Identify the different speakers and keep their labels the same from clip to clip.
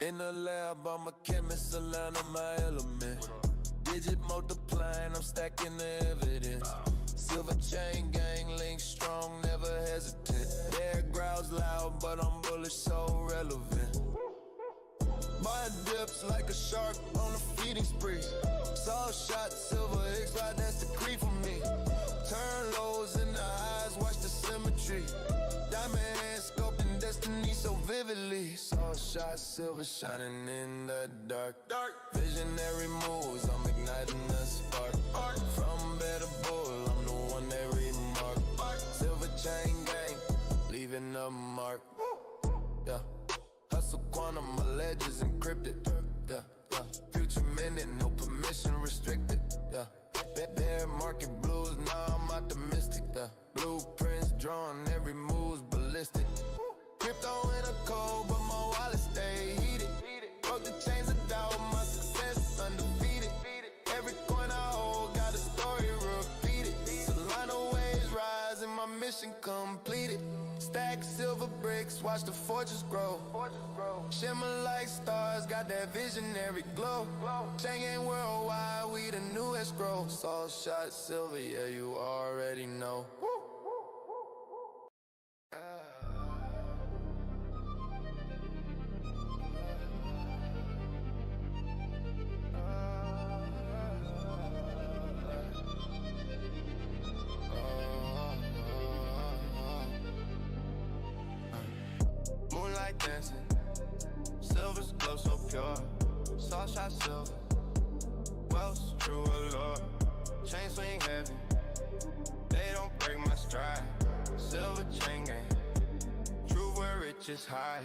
Speaker 1: In the lab, I'm a chemist, Solana my element. Digit multiplying, I'm stacking the evidence. Silver chain gang, link strong, never hesitant. Air growls loud, but I'm bullish, so relevant. My dips like a shark on a feeding spree. Saw shot, silver X-Ride, that's the creep for me. Turn lows in the eyes, watch the symmetry. Diamond hands scoping destiny so vividly. Saw shot, silver shining in the dark. Visionary moves, I'm igniting the spark. From better bull, I'm the one they remark. Silver chain gang, leaving a mark. Yeah. Hustle quantum, my ledger's encrypted. Yeah, yeah. Future minute, no permission restricted. Yeah. Bear market blues, now I'm optimistic. Yeah. Blueprints drawn, every move's ballistic. Crypto in a cold, but my wallet stay heated. Broke the chains of doubt, my success is undefeated. Every coin I hold got a story repeated. Solana waves rise and my mission completed. Stack silver bricks, watch the fortress grow. Shimmer like stars, got that visionary glow. Chain gang worldwide, we the new escrow. Saw shot silver, yeah, you already know. Moonlight dancing, silver's glow so pure. Saw shot silver, wealth's true allure. Chain swing heavy, they don't break my stride. Silver chain gang, true where riches hide.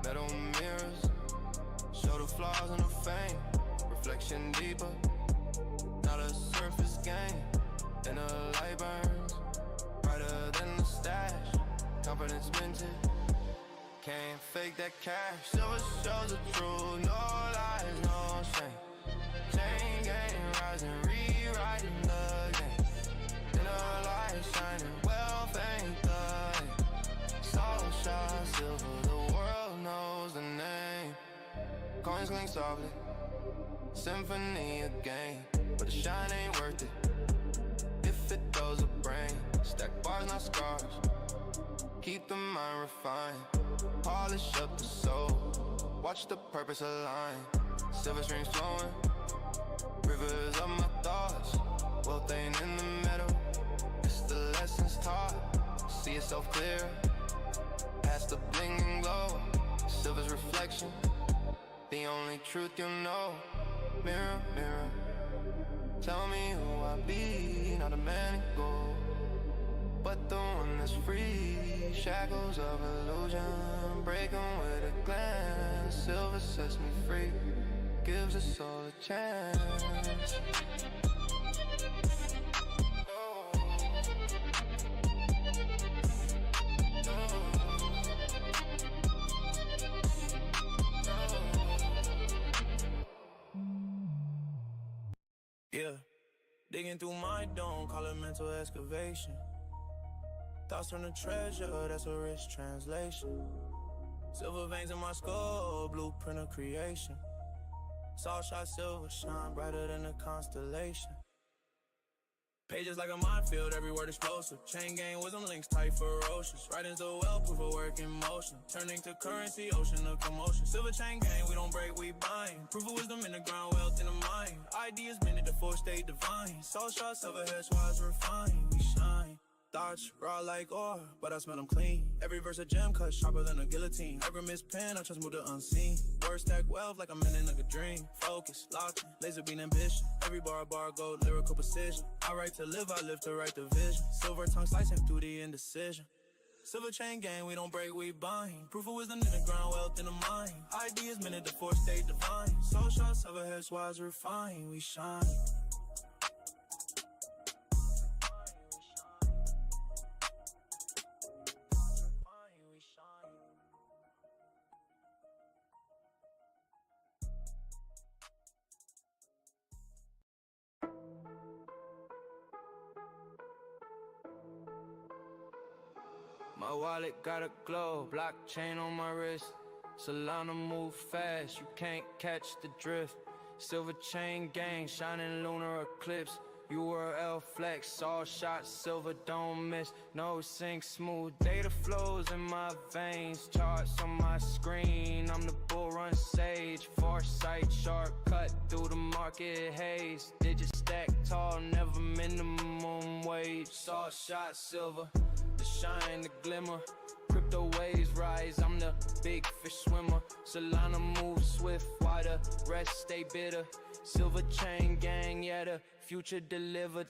Speaker 1: Metal mirrors, show the flaws in the fame. Reflection deeper, not a surface game. Inner light burns, brighter than the stash. Confidence minted, can't fake that cash. Silver shows the truth, no lies, no shame. Chain gang rising, rewriting the game. Inner light shining, wealth ain't the aim. Soul shot silver, the world knows the name. Coins clink softly, symphony again. But the shine ain't worth it if it throws a brain. Stack bars, not scars, keep the mind refined. Polish up the soul, watch the purpose align. Silver streams flowing, rivers of my thoughts. Wealth ain't in the middle, it's the lessons taught. See yourself clear, past the bling and glow. Silver's reflection, the only truth you know. Mirror, mirror, tell me who I be. Not a man in gold, but the one that's free. Shackles of illusion, break 'em with a glance. Silver sets me free, gives us all a chance.
Speaker 2: Yeah, digging through my dome, call it mental excavation. Thoughts from the treasure, that's a rich translation. Silver veins in my skull, blueprint of creation. Saw shot silver, shine brighter than a constellation. Pages like a minefield, every word explosive. Chain gang wisdom links tight, ferocious. Writings the well, proof of work in motion. Turning to currency, ocean of commotion. Silver chain gang, we don't break, we bind. Proof of wisdom in the ground, wealth in the mind. Ideas minute, the fourth state divine. Saw shot silver, heads wise refined, we shine. Thoughts raw like ore, but I smell them clean. Every verse a gem cut sharper than a guillotine. Every mispen, I transmute the unseen. Words stack wealth like I'm in a dream. Focus, locked in, laser beam ambition. Every bar gold, lyrical precision. I write to live, I live to write the vision. Silver tongue slicing through the indecision. Silver chain gang, we don't break, we bind. Proof of wisdom in the ground, wealth in the mind. Ideas minute, the fourth state divine. Soul shots, silver heads wise refined, we shine.
Speaker 3: My wallet got a glow, blockchain on my wrist.
Speaker 2: Solana move fast, you can't catch the drift. Silver chain gang, shining lunar eclipse. URL flex, all shots, silver don't miss. No sync, smooth data flows in my veins. Charts on my screen, I'm the bull run sage. Foresight, shortcut through the market haze. Digit stack tall, never minimum wage. Saw shot silver, the shine, the glimmer. Crypto waves rise, I'm the big fish swimmer. Solana moves swift, while the rest stay bitter. Silver chain gang, yeah, the future delivered.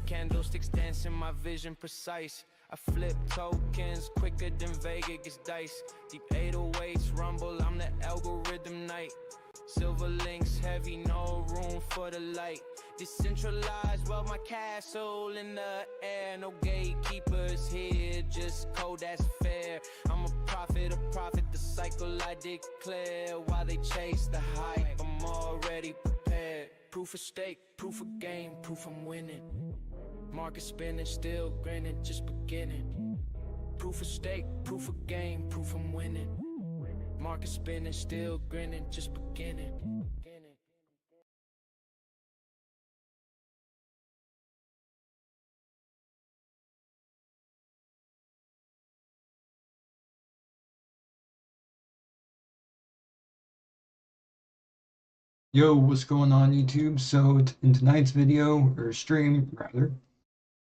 Speaker 2: Candlesticks dancing, my vision precise. I flip tokens quicker than Vegas dice. Deep 808s rumble, I'm the algorithm knight. Silver links heavy, no room for the light. Decentralized, well, my castle in the air. No gatekeepers here, just code that's fair. I'm a prophet, the cycle I declare. While they chase the hype, I'm already prepared. Proof of stake, proof of game, proof I'm winning. Market spinning, still grinning, just beginning. Proof of stake, proof of game, proof I'm winning. Market spinning, still grinning, just beginning.
Speaker 3: Yo, what's going on YouTube? So in tonight's video, or stream rather,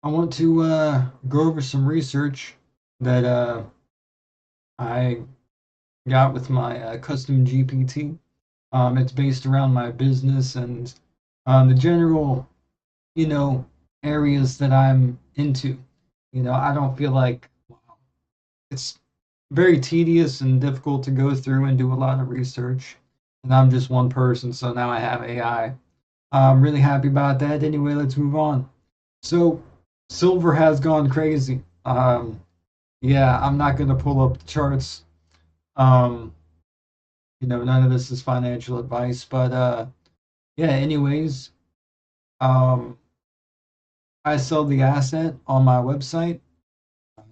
Speaker 3: I want to go over some research that I got with my custom GPT. It's based around my business and the general, areas that I'm into. I don't feel like it's very tedious and difficult to go through and do a lot of research. And I'm just one person, so now I have AI. I'm really happy about that. Anyway, let's move on. So, silver has gone crazy. Yeah, I'm not going to pull up the charts. None of this is financial advice, but yeah, anyways, I sell the asset on my website,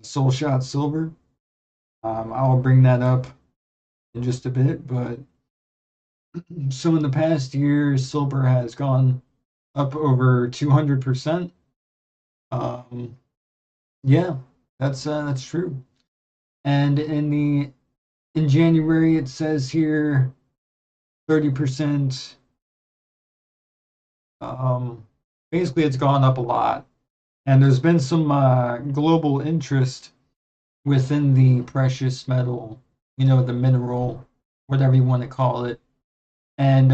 Speaker 3: Soulshot Silver. I'll bring that up in just a bit, but so in the past year, silver has gone up over 200%. Yeah, that's true. And in January, it says here 30%. Basically, it's gone up a lot, and there's been some global interest within the precious metal, the mineral, whatever you want to call it. And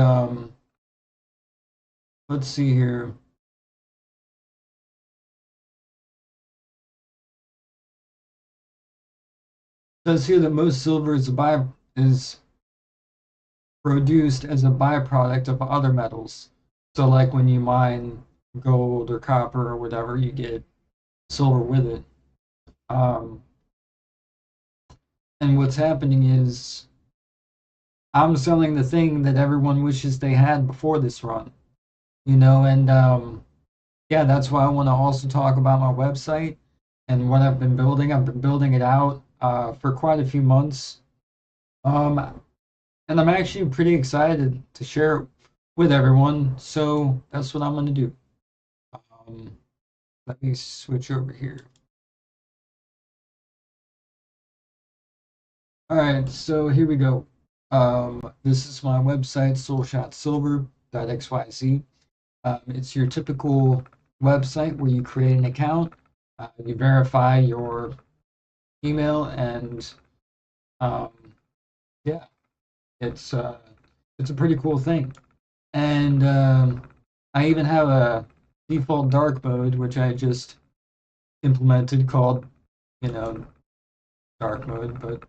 Speaker 3: let's see here. It says here that most silver is produced as a byproduct of other metals. So like when you mine gold or copper or whatever, you get silver with it. And what's happening is I'm selling the thing that everyone wishes they had before this run, and yeah, that's why I want to also talk about my website and what I've been building. I've been building it out for quite a few months, and I'm actually pretty excited to share it with everyone, so that's what I'm going to do. Let me switch over here. All right, so here we go. This is my website, soulshotsilver.xyz. It's your typical website where you create an account, you verify your email, and yeah, it's a pretty cool thing. And I even have a default dark mode, which I just implemented, called dark mode, but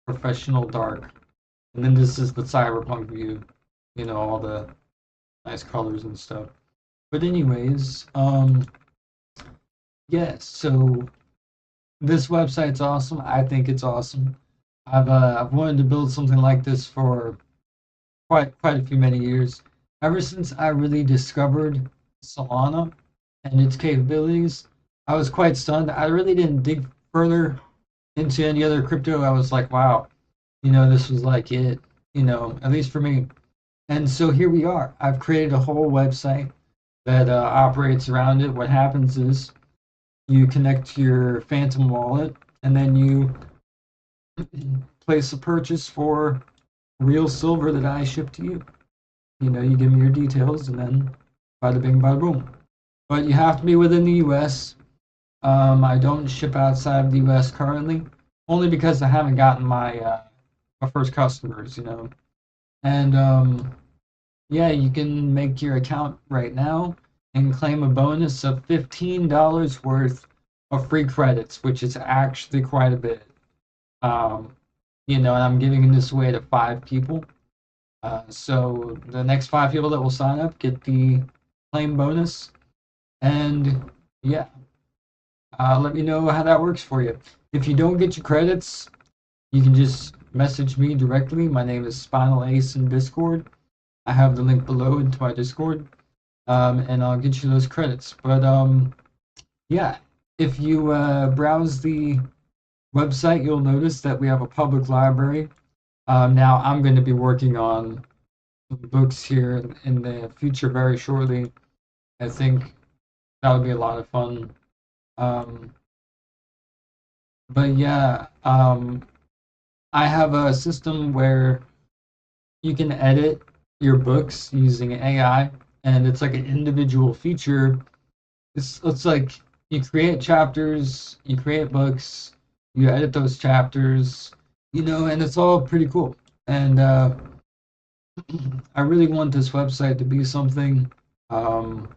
Speaker 3: professional dark. And then this is the cyberpunk view, all the nice colors and stuff. But anyways, yeah, so this website's awesome. I think it's awesome. I've wanted to build something like this for quite many years. Ever since I really discovered Solana and its capabilities, I was quite stunned. I really didn't dig further into any other crypto. I was like, wow, This was like it, at least for me. And so here we are. I've created a whole website that operates around it. What happens is you connect to your Phantom wallet, and then you place a purchase for real silver that I ship to you. You give me your details, and then bada bing, bada boom. But you have to be within the U.S. I don't ship outside of the U.S. currently, only because I haven't gotten my first customers. And yeah, you can make your account right now and claim a bonus of $15 worth of free credits, which is actually quite a bit. Um, and I'm giving this away to 5 people. So the next 5 people that will sign up get the claim bonus. And yeah, let me know how that works for you. If you don't get your credits, you can just message me directly. My name is Spinal Ace in Discord. I have the link below into my Discord, and I'll get you those credits. But yeah, if you browse the website, you'll notice that we have a public library. Now I'm going to be working on books here in the future very shortly. I think that would be a lot of fun. Um, but yeah, I have a system where you can edit your books using AI, and it's like an individual feature. It's like you create chapters, you create books, you edit those chapters, and it's all pretty cool. And I really want this website to be something. Um,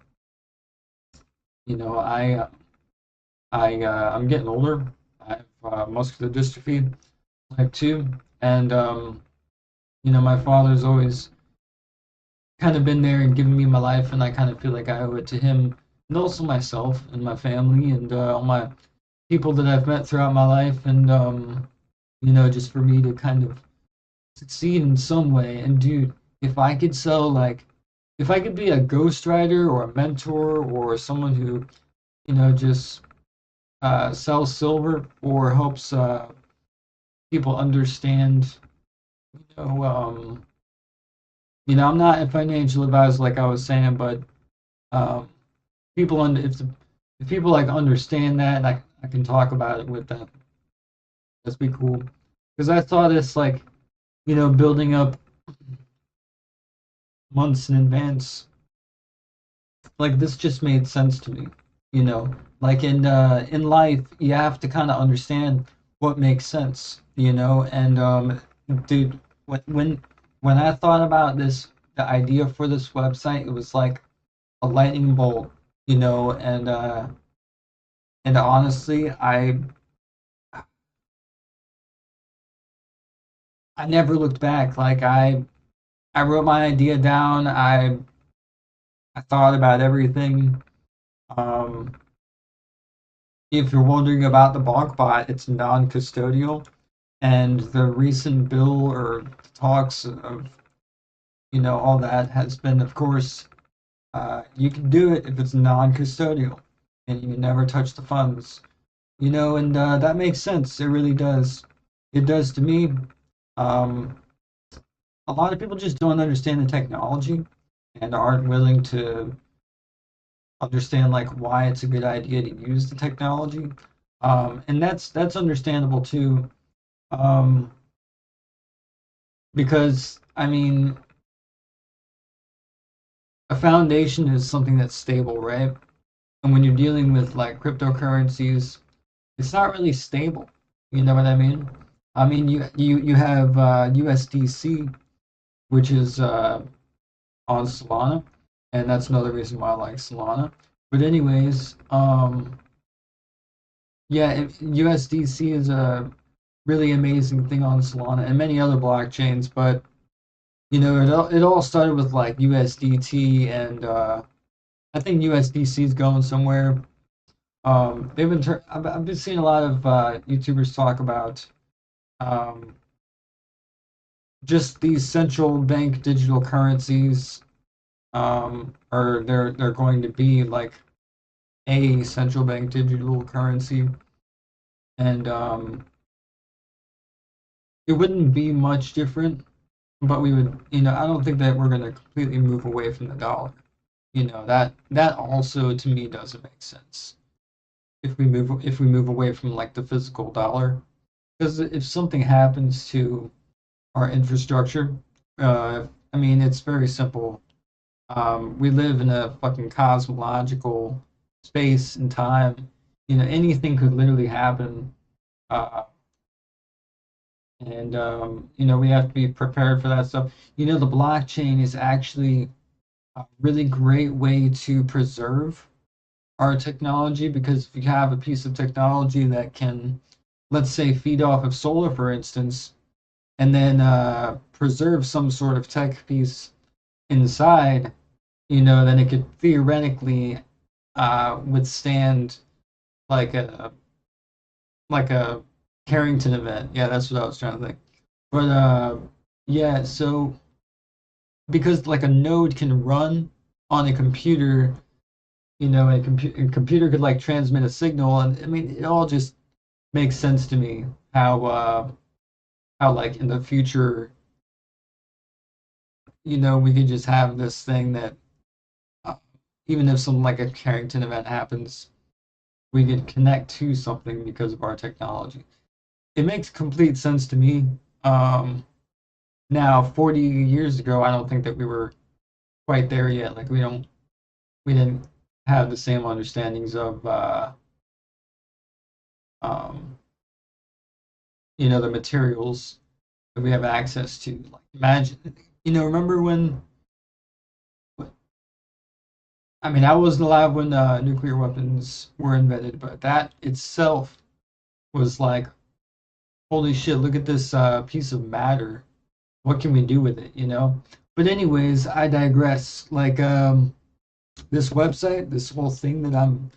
Speaker 3: I'm getting older. I have muscular dystrophy type 2, and my father's always kind of been there and given me my life, and I kind of feel like I owe it to him, and also myself and my family and all my people that I've met throughout my life, and just for me to kind of succeed in some way. And dude, if I could sell if I could be a ghostwriter or a mentor or someone who just sells silver or helps people understand, you know, um, I'm not a financial advisor like I was saying, but um, people if people like understand that, and I can talk about it with them. That'd be cool. Because I thought it's like, building up months in advance. Like this just made sense to me. Like in life, you have to kind of understand what makes sense. And dude, when I thought about the idea for this website, it was like a lightning bolt. And honestly, I never looked back. Like I wrote my idea down. I thought about everything. Um, if you're wondering about the block bot, it's non-custodial, and the recent bill or talks of all that has been, of course, you can do it if it's non-custodial and you never touch the funds. And that makes sense. It really does. It does to me. Um, a lot of people just don't understand the technology and aren't willing to understand like why it's a good idea to use the technology. And that's understandable too. Um, because I mean, a foundation is something that's stable, right? And when you're dealing with like cryptocurrencies, it's not really stable. You know what I mean? I mean, you have USDC, which is on Solana, and that's another reason why I like Solana. But anyways, yeah, USDC is a really amazing thing on Solana and many other blockchains. But it all started with like USDT, and I think USDC is going somewhere. I've been seeing a lot of YouTubers talk about um, just these central bank digital currencies, or they're going to be like a central bank digital currency, and it wouldn't be much different, but we would, I don't think that we're going to completely move away from the dollar. That also to me doesn't make sense if we move away from like the physical dollar, because if something happens to our infrastructure, I mean, it's very simple. We live in a fucking cosmological space and time. Anything could literally happen. Uh, and we have to be prepared for that stuff. The blockchain is actually a really great way to preserve our technology, because if you have a piece of technology that can, let's say, feed off of solar, for instance, and then preserve some sort of tech piece inside, then it could theoretically withstand like a Carrington event. Yeah, that's what I was trying to think. But yeah, so because like a node can run on a computer, a computer could like transmit a signal, and I mean, it all just makes sense to me how like in the future, we could just have this thing that uh, even if something like a Carrington event happens, we could connect to something because of our technology. It makes complete sense to me. Um, Now, 40 years ago, I don't think that we were quite there yet. Like we didn't have the same understandings of um, the materials that we have access to. Like imagine, remember when? I mean, I wasn't alive when nuclear weapons were invented, but that itself was like, holy shit! Look at this piece of matter. What can we do with it? But anyways, I digress. Like this website, this whole thing that I'm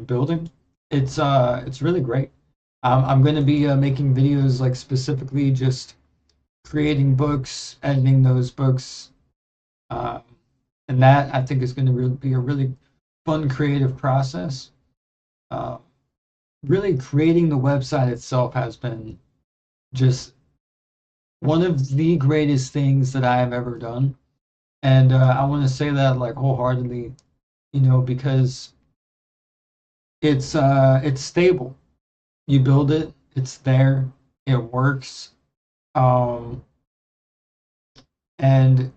Speaker 3: building, it's really great. I'm going to be making videos like specifically just creating books, editing those books, um, and that I think is going to be a really fun creative process. Uh, Really creating the website itself has been just one of the greatest things that I have ever done, and I want to say that like wholeheartedly, because it's stable. You build it, it's there, it works, um, and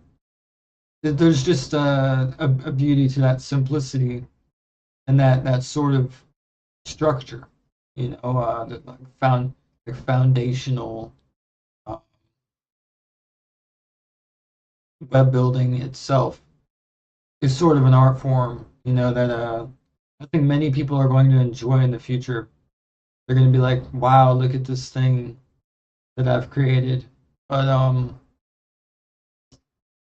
Speaker 3: there's just a beauty to that simplicity and that sort of structure. The like foundational uh, web building itself is sort of an art form. That I think many people are going to enjoy in the future. They're going to be like, "Wow, look at this thing that I've created." But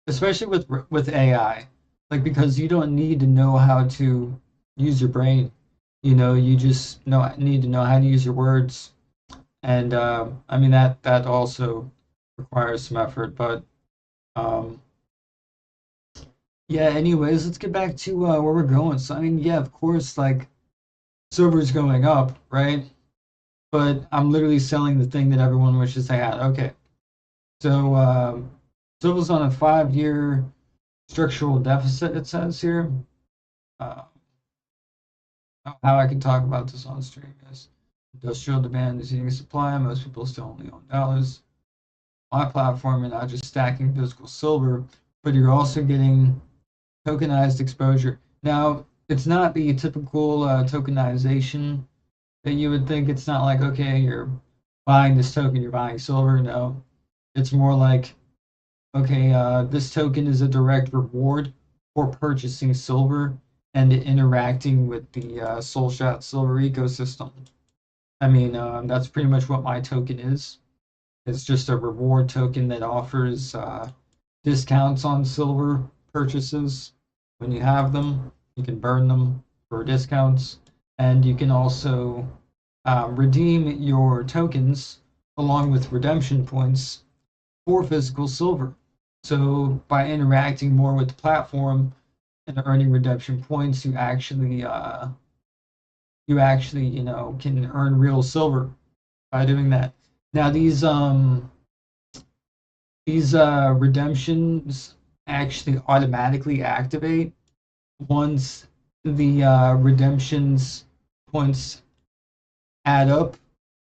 Speaker 3: especially with AI, like because you don't need to know how to use your brain. You just need to know how to use your words, and I mean that also requires some effort. But um, yeah. Anyways, let's get back to where we're going. So I mean, yeah, of course, like silver's going up, right? But I'm literally selling the thing that everyone wishes they had. Okay, so silver's on a 5-year structural deficit. It says here. Uh, how I can talk about this on stream is industrial demand is eating supply. Most people still only own dollars. My platform, and not just stacking physical silver, but you're also getting tokenized exposure. Now, it's not the typical tokenization that you would think. It's not like, okay, you're buying this token, you're buying silver. No, it's more like, okay, this token is a direct reward for purchasing silver and interacting with the SoulShot Silver ecosystem. I mean, that's pretty much what my token is. It's just a reward token that offers discounts on silver purchases. When you have them, you can burn them for discounts, and you can also redeem your tokens along with redemption points for physical silver. So by interacting more with the platform and earning redemption points, you actually can earn real silver by doing that. Now these redemptions actually automatically activate once the redemptions points add up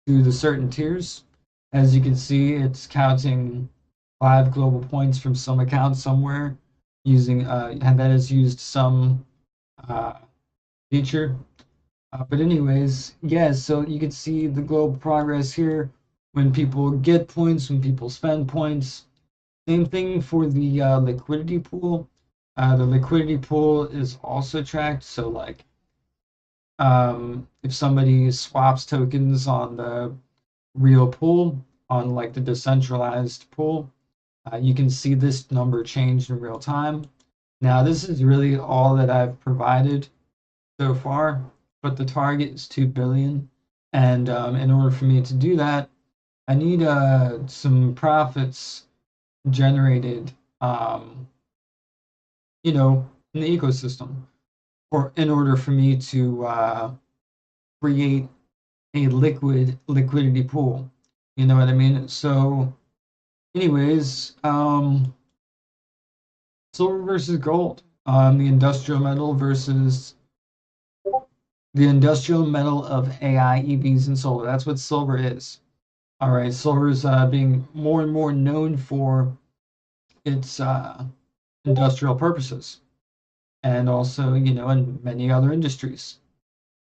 Speaker 3: to the certain tiers. As you can see, it's counting 5 global points from some account somewhere using and that has used some uh, feature. But anyways, yeah, so you can see the global progress here when people get points, when people spend points. Same thing for the liquidity pool. The liquidity pool is also tracked. So like if somebody swaps tokens on the real pool, on like the decentralized pool, you can see this number change in real time. Now, this is really all that I've provided so far, but the target is 2 billion. And in order for me to do that, I need some profits generated, you know, in the ecosystem, or in order for me to create a liquidity pool. You know what I mean? So, anyways, silver versus gold. The industrial metal versus the industrial metal of AI, EVs, and solar. That's what silver is. All right, silver is being more and more known for its industrial purposes, and also, you know, in many other industries.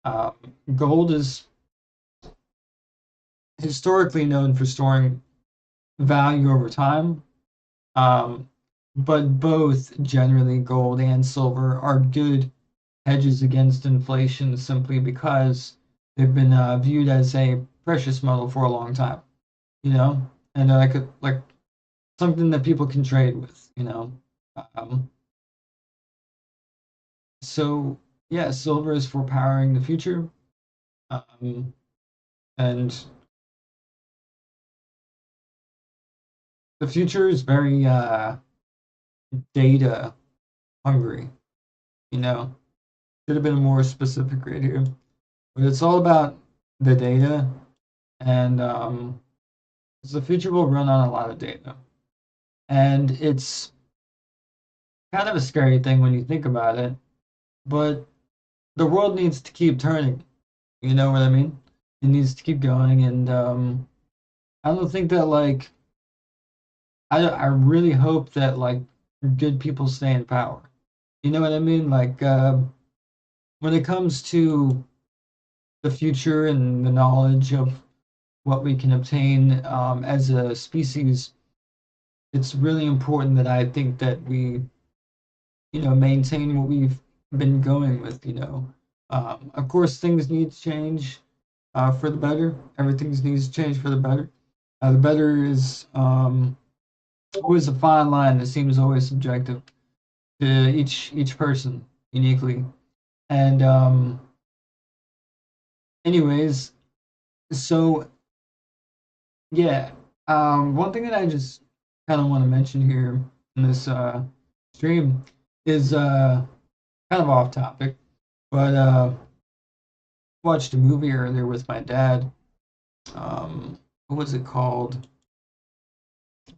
Speaker 3: Um, Gold is historically known for storing value over time, um, but both generally gold and silver are good hedges against inflation simply because they've been viewed as a precious metal for a long time, you know, and like something that people can trade with, you know. Um, so yeah, silver is for powering the future, um, and the future is very data hungry. You know, should have been more specific right here, but it's all about the data, and 'cause the future will run on a lot of data, and it's kind of a scary thing when you think about it. But the world needs to keep turning. You know what I mean? It needs to keep going, and I don't think that like I really hope that like good people stay in power. You know what I mean? Like when it comes to the future and the knowledge of what we can obtain as a species, it's really important that I think that we, you know, maintain what we've been going with. You know, of course, things need to change for the better. Everything needs to change for the better. The better is always a fine line that seems always subjective to each person uniquely. And anyways, so yeah, one thing that I just kind of want to mention here in this stream is kind of off topic, but watched a movie earlier with my dad. What was it called?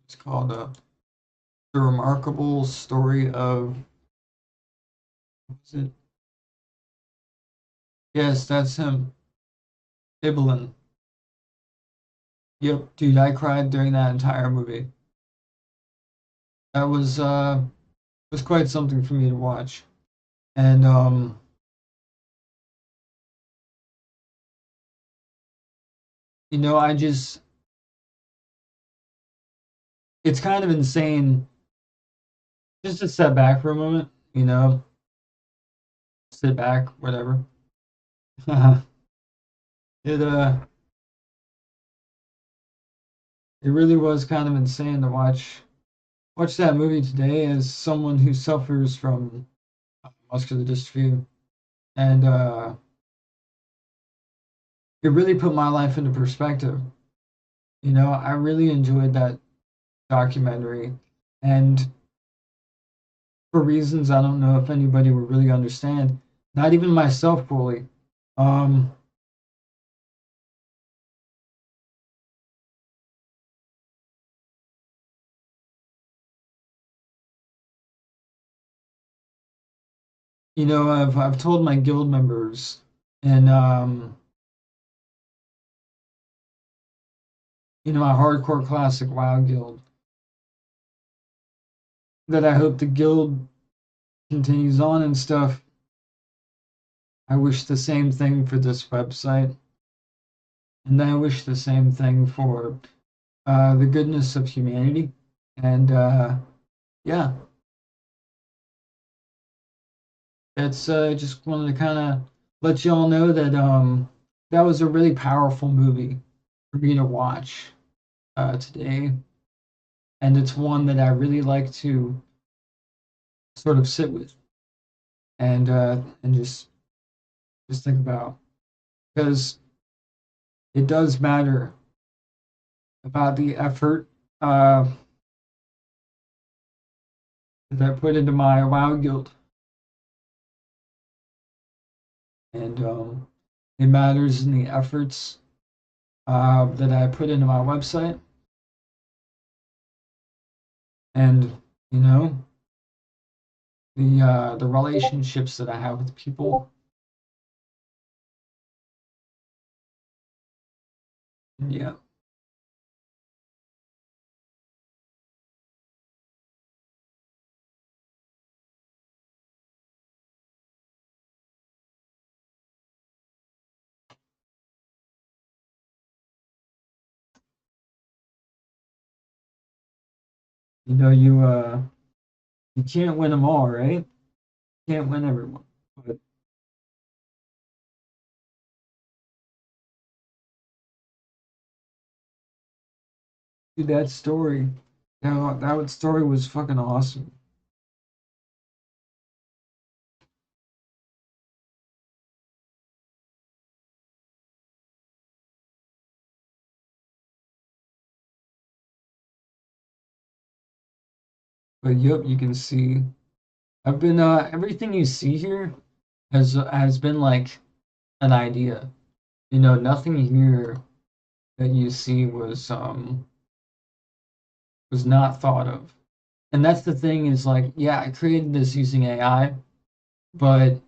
Speaker 3: It's called The Remarkable Story of. What was it? Yes, that's him. Ibelin. Yep, dude, I cried during that entire movie. That was quite something for me to watch. And you know, I just it's kind of insane just to step back for a moment, you know, sit back, whatever. it it really was kind of insane to watch that movie today as someone who suffers from muscular dystrophy, and it really put my life into perspective. You know, I really enjoyed that documentary, and for reasons I don't know if anybody would really understand, not even myself fully. Um, I've told my guild members and my hardcore classic WoW guild that I hope the guild continues on and stuff. I wish the same thing for this website, and I wish the same thing for the goodness of humanity. And yeah, that's just wanted to kind of let y'all know that that was a really powerful movie for me to watch today, and it's one that I really like to sort of sit with and just think about because it does matter about the effort that I put into my WoW guild, and it matters in the efforts that I put into my website, and you know the relationships that I have with people. Yeah, you can't win them all, right? You can't win everyone, but dude, that story, that story was fucking awesome. But yep, you can see I've been everything you see here has been like an idea. Nothing here that you see was not thought of. And that's the thing is like, yeah, I created this using AI, but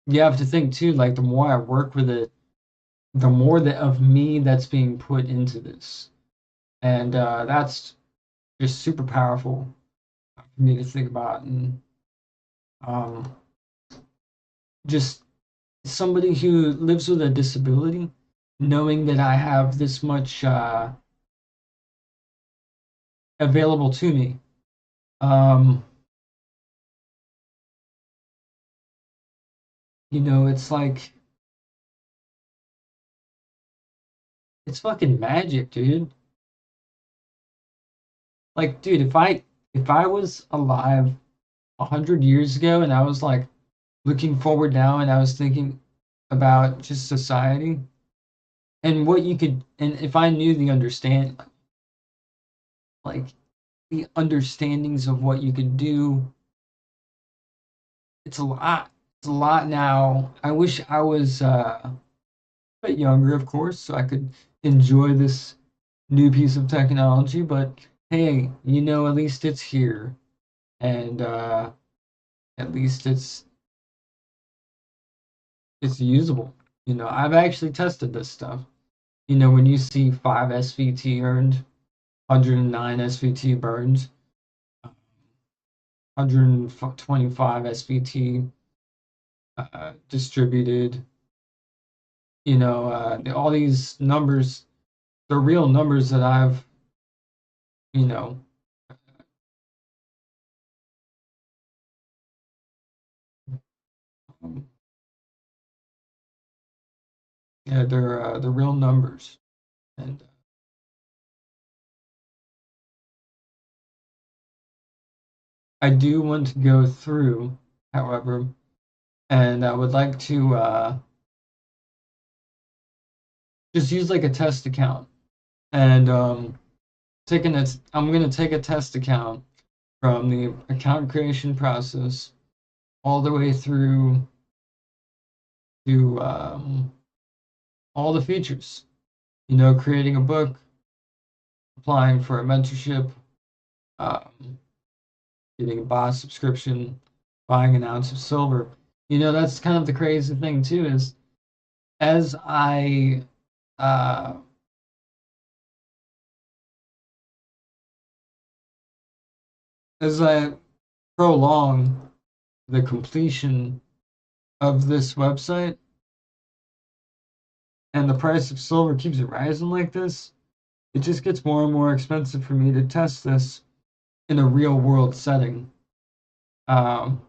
Speaker 3: you have to think too, like the more I work with it, the more that of me that's being put into this. And that's just super powerful for me to think about and um just somebody who lives with a disability, knowing that I have this much available to me. Um, it's like it's fucking magic, dude. Like, dude, if I was alive 100 years ago and I was like looking forward now and I was thinking about just society and what you could and if I knew the understand like the understandings of what you could do, it's a lot. It's a lot now. I wish I was a bit younger, of course, so I could enjoy this new piece of technology, but hey, at least it's here and at least it's usable. I've actually tested this stuff. When you see 5 SVT earned, 109 SVT burned, 125 SVT distributed, all these numbers, the real numbers that I've, you know, um, yeah, they're the real numbers. And I do want to go through, however, and I would like to just use like a test account and I'm going to take a test account from the account creation process all the way through to all the features. Creating a book, applying for a mentorship, um, getting a boss subscription, buying an ounce of silver. That's kind of the crazy thing too, is as I uh, as I prolong the completion of this website and the price of silver keeps rising like this, it just gets more and more expensive for me to test this in a real world setting. Um,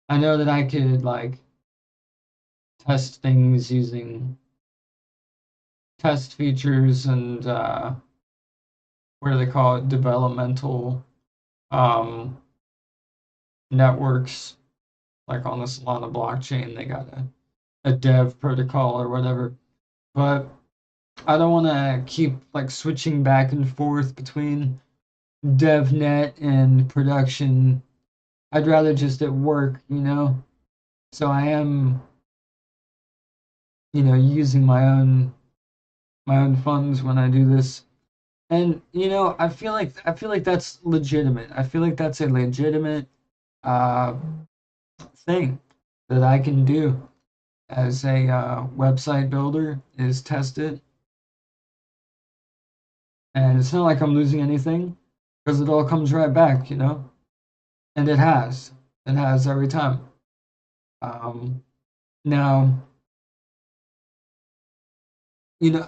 Speaker 3: I know that I could like test things using test features and what do they call it? Developmental um, networks, like on the Solana blockchain, they got a dev protocol or whatever. But I don't want to keep like switching back and forth between DevNet and production. I'd rather just at work. So I am, using my own funds when I do this. And I feel like that's legitimate. I feel like that's a legitimate uh thing that I can do as a website builder is test it. And it's not like I'm losing anything because it all comes right back. And it has. It has every time. Um, Now,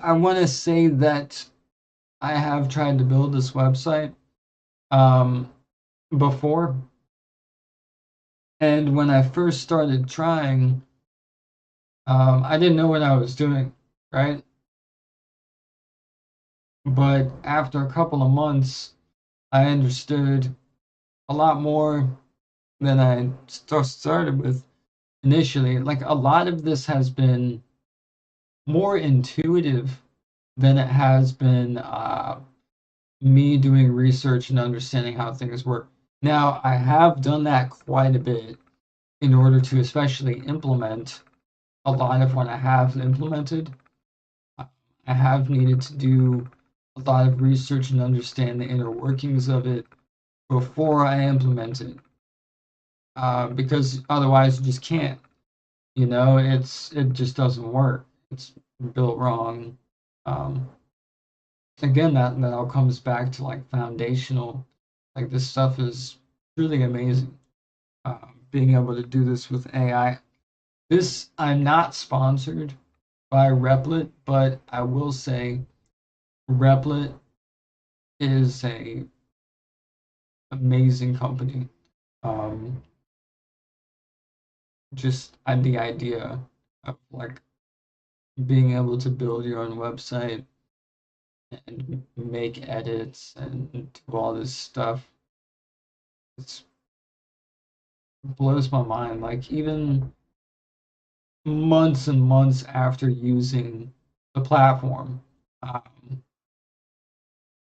Speaker 3: I want to say that I have tried to build this website um, before. And when I first started trying, I didn't know what I was doing, right? But after a couple of months, I understood a lot more than I started with initially. Like a lot of this has been more intuitive than it has been me doing research and understanding how things work. Now, I have done that quite a bit in order to especially implement a lot of what I have implemented. I have needed to do a lot of research and understand the inner workings of it before I implement it, because otherwise you just can't. It just doesn't work. It's built wrong. Um, Again, that all comes back to like foundational. Like this stuff is truly amazing. Being able to do this with AI. This I'm not sponsored by Replit, but I will say Replit is a amazing company. Um, just the idea of like being able to build your own website and make edits and do all this stuff. It blows my mind. Like even months and months after using the platform, um,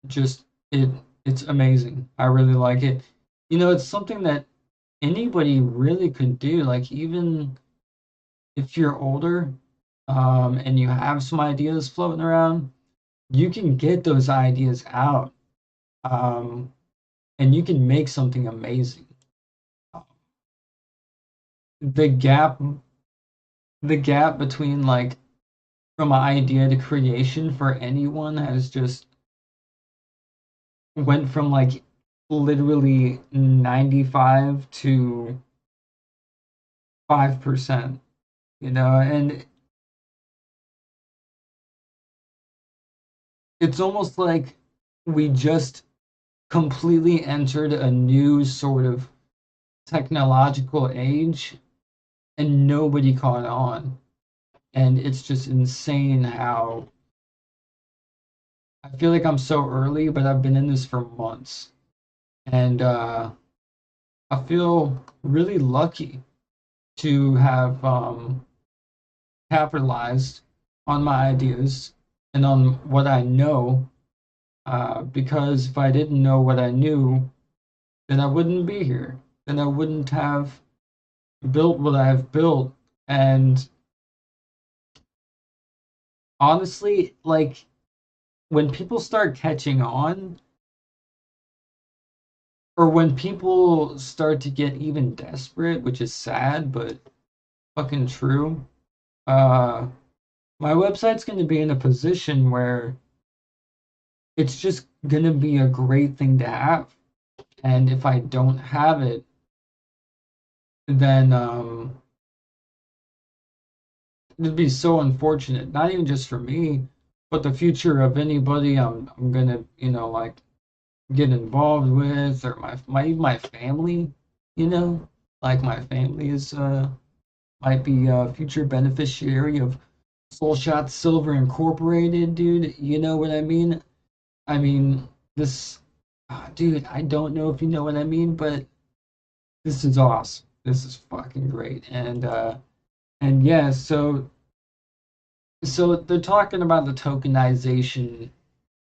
Speaker 3: just it's amazing. I really like it. It's something that anybody really could do. Like even if you're older, and you have some ideas floating around, you can get those ideas out, um, and you can make something amazing. The gap, the gap between like from idea to creation for anyone has just went from like literally 95 to 5%, and it's almost like we just completely entered a new sort of technological age and nobody caught on. And it's just insane how I feel like I'm so early, but I've been in this for months. And I feel really lucky to have capitalized on my ideas and on what I know. Because if I didn't know what I knew, then I wouldn't be here. Then I wouldn't have built what I've built. And honestly, like when people start catching on, or when people start to get even desperate, which is sad but fucking true, uh, my website's going to be in a position where it's just going to be a great thing to have. And if I don't have it, then it'd be so unfortunate. Not even just for me, but the future of anybody I'm gonna like get involved with, or my family. Like my family is might be a future beneficiary of Soul Shot Silver Incorporated, dude. You know what I mean? I mean this, dude. I don't know if you know what I mean, but this is awesome. This is fucking great, and yeah, so they're talking about the tokenization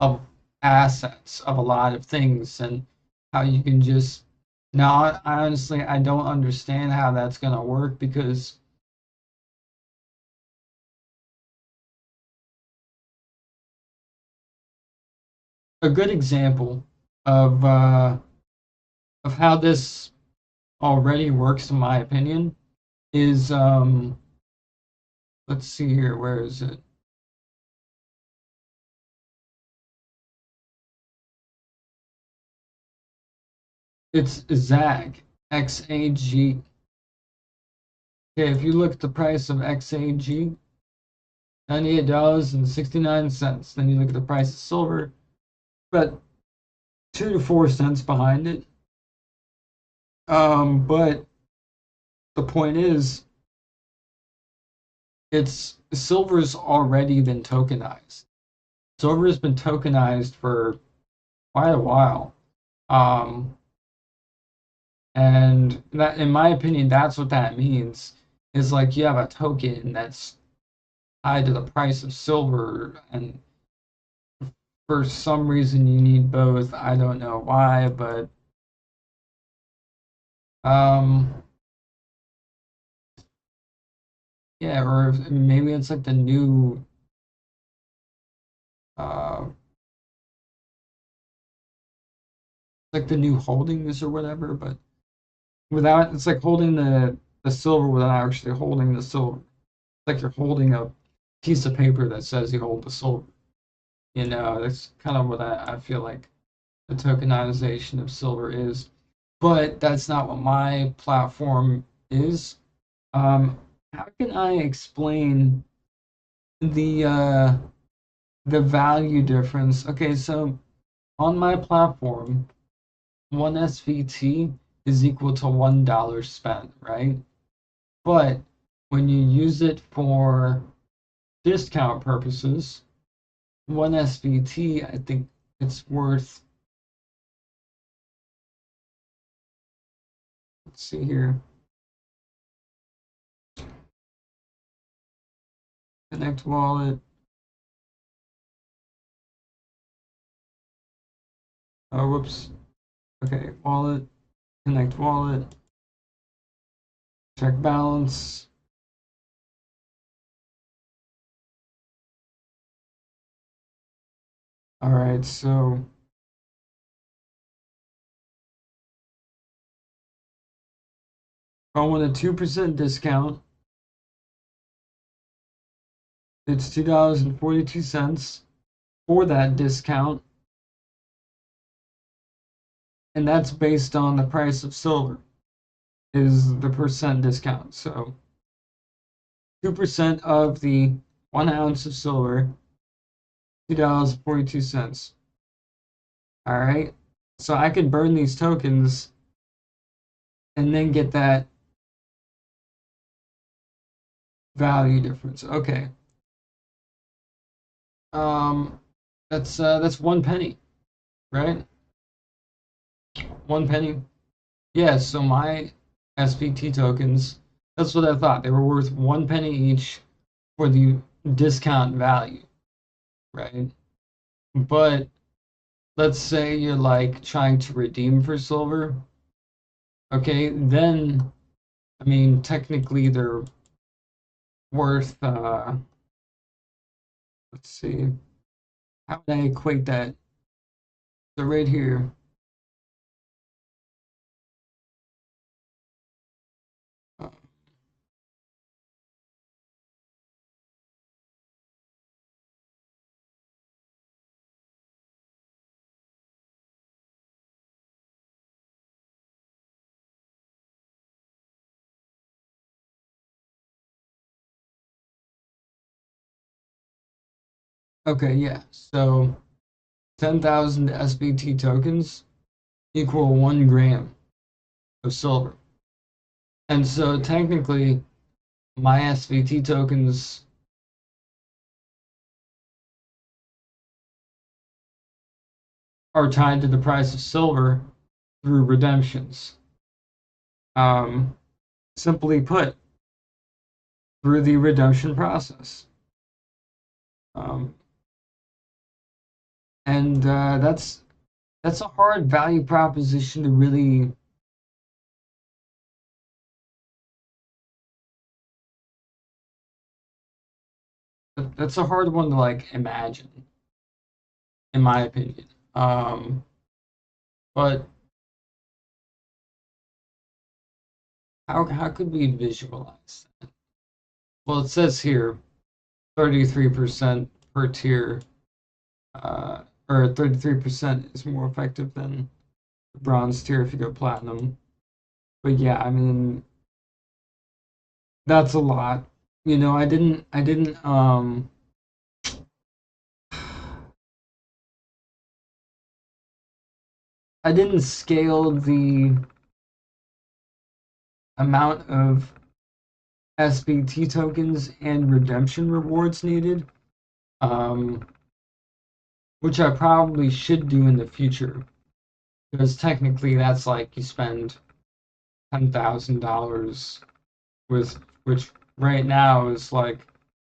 Speaker 3: of assets of a lot of things and how you can just now I honestly I don't understand how that's going to work because a good example of uh of how this already works in my opinion is let's see here, where is it? It's ZAG, XAG. Okay, if you look at the price of XAG, $98.69. Then you look at the price of silver, about 2 to 4 cents behind it. But the point is, it's silver's already been tokenized. Silver has been tokenized for quite a while. Um, and that, in my opinion, that's what that means. Is like you have a token that's tied to the price of silver, and for some reason you need both. I don't know why, but um, yeah, or maybe it's uh, like the new holdings or whatever. But without, it's like holding the silver without actually holding the silver. It's like you're holding a piece of paper that says you hold the silver. That's kind of what I feel like the tokenization of silver is. But that's not what my platform is. How can I explain the uh, the value difference? Okay, so on my platform, one SVT is equal to $1 spent, right? But when you use it for discount purposes, one SVT, I think it's worth, let's see here, connect wallet. Oh, whoops. Okay, wallet, connect wallet, check balance. All right, so if I want a 2% discount, it's $2.42 for that discount, and that's based on the price of silver, is the percent discount. So 2% of the 1 ounce of silver, $2.42. All right. So I could burn these tokens and then get that value difference. Okay. Um, that's 1 penny, right? 1 penny. Yeah. So my SVT tokens, that's what I thought. They were worth 1 penny each for the discount value, right? But let's say you're like trying to redeem for silver. Okay, then I mean technically they're worth let's see, how would I equate that? So right here, Okay, yeah. So 10,000 SBT tokens equal 1 gram of silver. And so technically, my SVT tokens are tied to the price of silver through redemptions. Um, Simply put, through the redemption process. Um, and that's a hard value proposition to really. That's a hard one to like imagine, in my opinion. But how could we visualize that? Well, it says here 33% per tier, or 33% is more effective than the bronze tier if you go platinum. But yeah, I mean that's a lot. I didn't scale the amount of SBT tokens and redemption rewards needed, um, which I probably should do in the future because technically that's like you spend $10,000 with which right now is like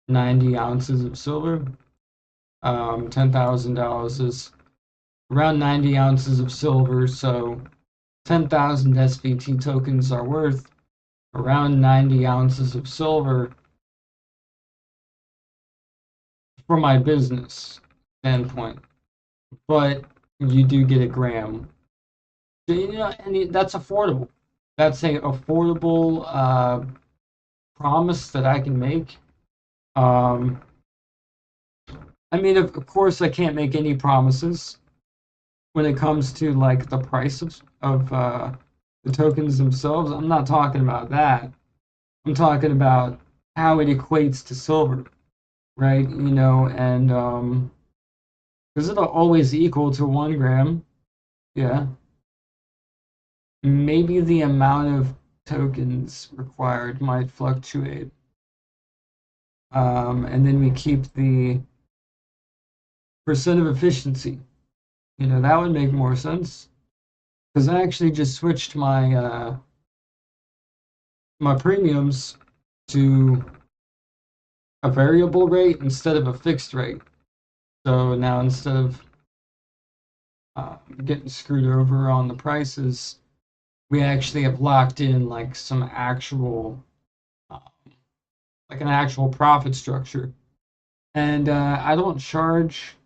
Speaker 3: 90 ounces of silver. $10,000 is around 90 ounces of silver, so 10,000 SBT tokens are worth around 90 ounces of silver for my business standpoint. But you do get a gram. And that's affordable. That's a affordable promise that I can make. Um, I mean, of course, I can't make any promises when it comes to like the price of the tokens themselves. I'm not talking about that. I'm talking about how it equates to silver, right? And because it'll always equal to 1 gram. Yeah. Maybe the amount of tokens required might fluctuate. And then we keep the percent of efficiency. That would make more sense. Because I actually just switched my premiums to a variable rate instead of a fixed rate. So now instead of getting screwed over on the prices, we actually have locked in like some actual, uh, like an actual profit structure. And I don't charge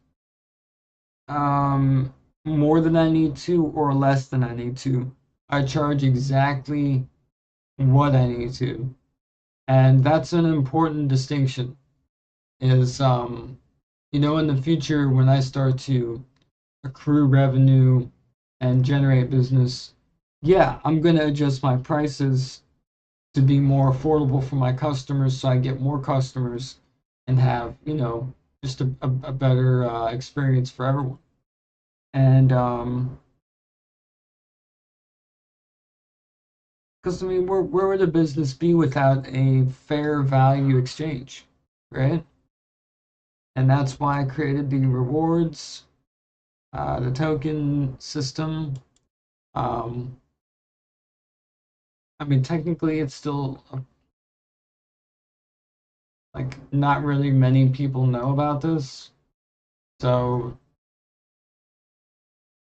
Speaker 3: um, more than I need to or less than I need to. I charge exactly what I need to. And that's an important distinction is, in the future when I start to accrue revenue and generate business, yeah, I'm going to adjust my prices to be more affordable for my customers so I get more customers and have, just a better experience for everyone. And because I mean, where would a business be without a fair value exchange, right? And that's why I created the rewards, the token system. Um, I mean, technically, it's still like not really many people know about this. So,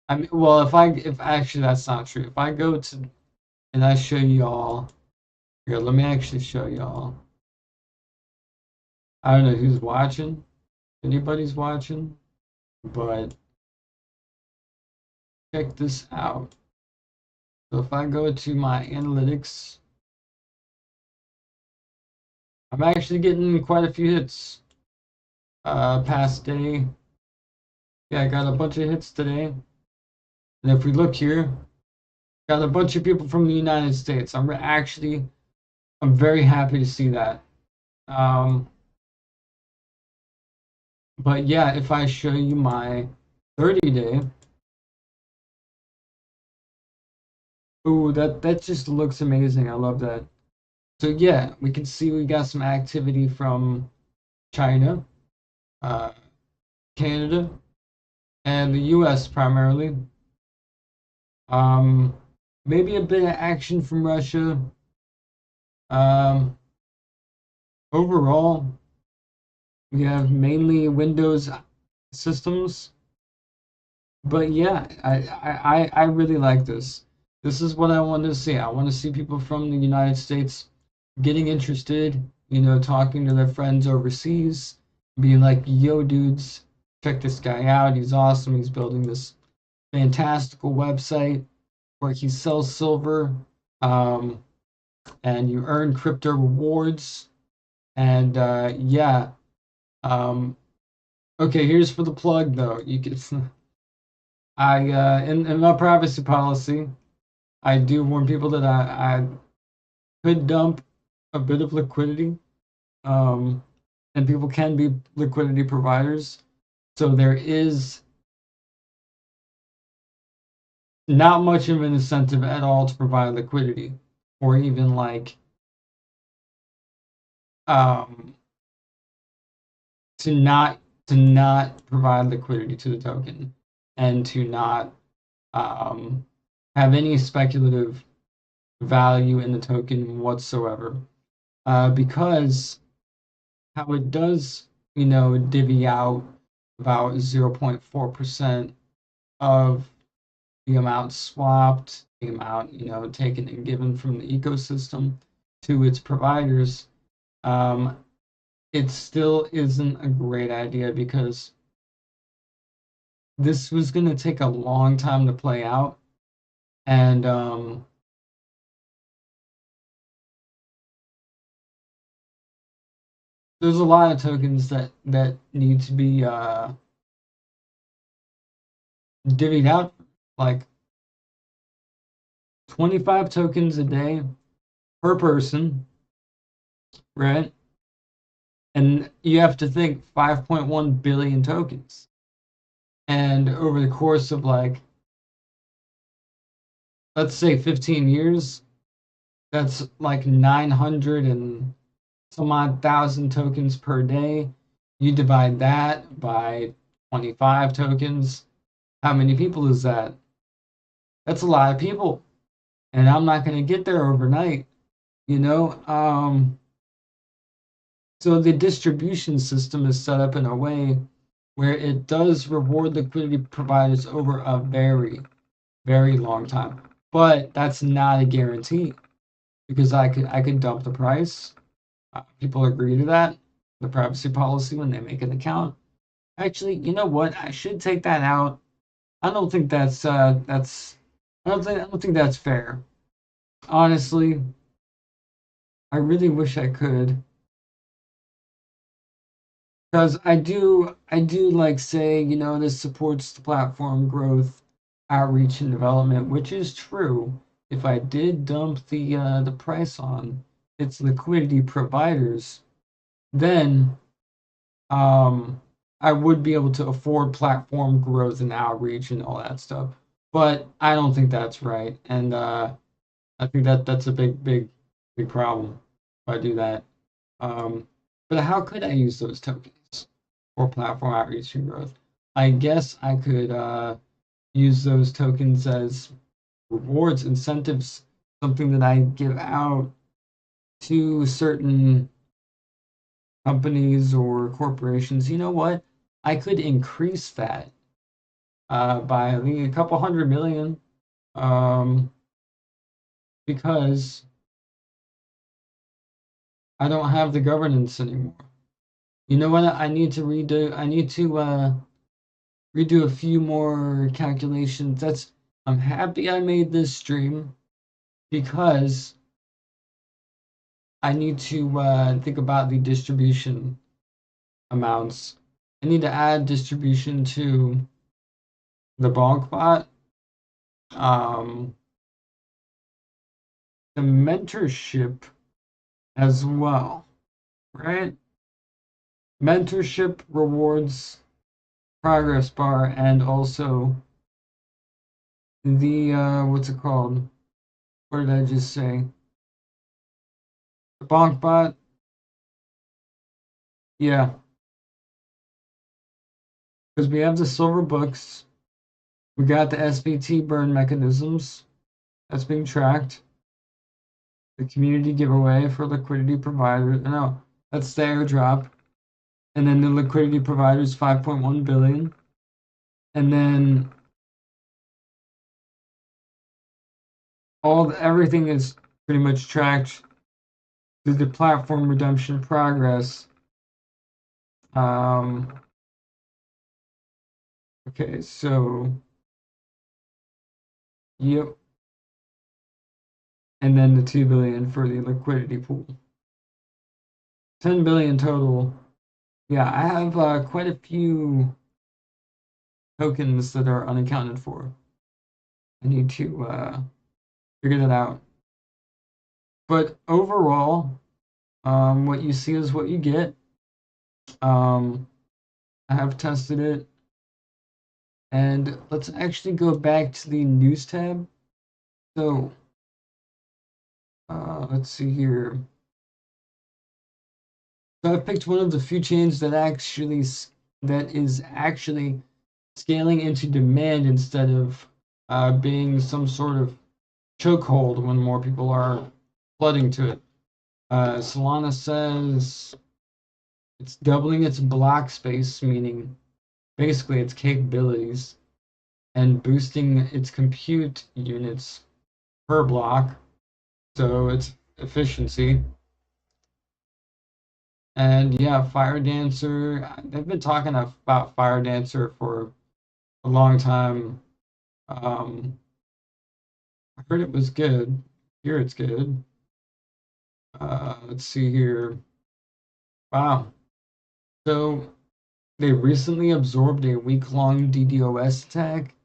Speaker 3: I mean, well, if actually that's not true. If I go to and I show y'all here, let me actually show y'all. I don't know who's watching, anybody's watching, but check this out. So if I go to my analytics, I'm actually getting quite a few hits past day. Yeah, I got a bunch of hits today. And if we look here, got a bunch of people from the United States. I'm very happy to see that. Um, But yeah, if I show you my 30-day, ooh, that just looks amazing. I love that. So yeah, we can see we got some activity from China, uh, Canada, and the U.S. primarily. Um, Maybe a bit of action from Russia. Um, Overall, we have mainly Windows systems. But yeah, I really like this. This is what I want to see. I want to see people from the United States getting interested, talking to their friends overseas, being like, yo, dudes, check this guy out. He's awesome. He's building this fantastical website where he sells silver, um, and you earn crypto rewards. And yeah, um, okay, here's for the plug though. You can, in my privacy policy, I do warn people that I could dump a bit of liquidity, um, and people can be liquidity providers. So there is not much of an incentive at all to provide liquidity, or even like um, to not provide liquidity to the token, and to not um, have any speculative value in the token whatsoever, because how it does, divvy out about 0.4% of the amount swapped, the amount, taken and given from the ecosystem to its providers. um, it still isn't a great idea because this was going to take a long time to play out. And there's a lot of tokens that need to be divvied out, like 25 tokens a day per person, right? And you have to think 5.1 billion tokens. And over the course of, like, let's say 15 years, that's like 900 and some odd thousand tokens per day. You divide that by 25 tokens. How many people is that? That's a lot of people. And I'm not going to get there overnight, you know? So the distribution system is set up in a way where it does reward liquidity providers over a very, very long time. But that's not a guarantee because I could dump the price. People agree to that, the privacy policy when they make an account. Actually, you know what? I should take that out. I don't think that's I don't think that's fair. Honestly, I really wish I could. Because I do like say, this supports the platform growth, outreach, and development, which is true. If I did dump the price on its liquidity providers, then I would be able to afford platform growth and outreach and all that stuff. But I don't think that's right, and I think that's a big problem if I do that. But how could I use those tokens for platform outreach and growth? I guess I could use those tokens as rewards, incentives, something that I give out to certain companies or corporations. You know what? I could increase that by I think a couple hundred million, um, because I don't have the governance anymore. You know what? I need to redo. I need to redo a few more calculations. I'm happy I made this stream because I need to think about the distribution amounts. I need to add distribution to the bonk bot, um, the mentorship as well, right? mentorship rewards progress bar, and also the what's it called? What did I just say? The bonk bot. Yeah, because we have the silver books. We got the SVT burn mechanisms that's being tracked. The community giveaway for liquidity provider. No, that's the airdrop. And then the liquidity provider is 5.1 billion. And then everything is pretty much tracked through the platform redemption progress. Okay, so yep. And then the 2 billion for the liquidity pool. 10 billion total. Yeah, I have quite a few tokens that are unaccounted for. I need to figure that out. But overall, what you see is what you get. I have tested it. And let's actually go back to the news tab. So, let's see here. So I picked one of the few chains that is actually scaling into demand instead of being some sort of chokehold when more people are flooding to it. Solana says it's doubling its block space, meaning basically its capabilities, and boosting its compute units per block, so its efficiency. And yeah, Fire Dancer, they've been talking about Fire Dancer for a long time. I heard it was good. Here it's good. Let's see here. Wow. So they recently absorbed a week-long DDoS attack,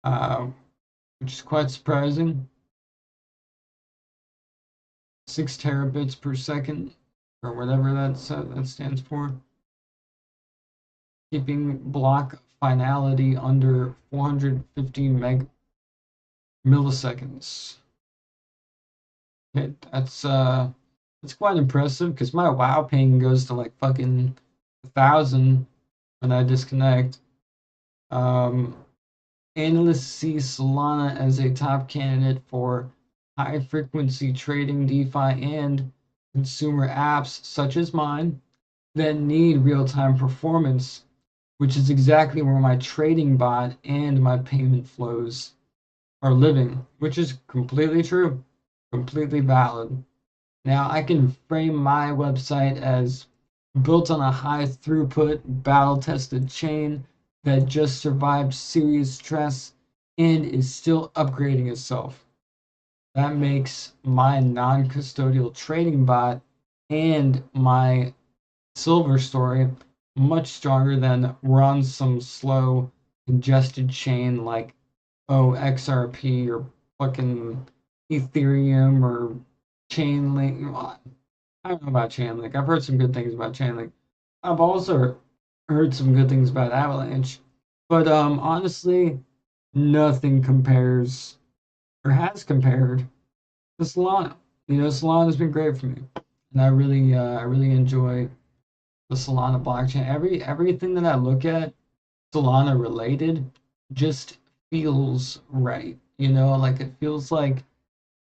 Speaker 3: uh, which is quite surprising. 6 terabits per second, or whatever that stands for. Keeping block finality under 450 milliseconds. Okay, that's quite impressive because my WoW ping goes to like fucking 1,000 when I disconnect. Analysts see Solana as a top candidate for high frequency trading, DeFi, and consumer apps such as mine that need real time performance, which is exactly where my trading bot and my payment flows are living, which is completely true, completely valid. Now I can frame my website as built on a high throughput, battle tested chain that just survived serious stress and is still upgrading itself. That makes my non custodial trading bot and my silver story much stronger than run some slow, congested chain like XRP or fucking Ethereum or Chainlink. I don't know about Chainlink. I've heard some good things about Chainlink. I've also heard some good things about Avalanche. But honestly, nothing compares or has compared to Solana. Solana's been great for me. And I really enjoy the Solana blockchain. Everything that I look at Solana related just feels right. Like it feels like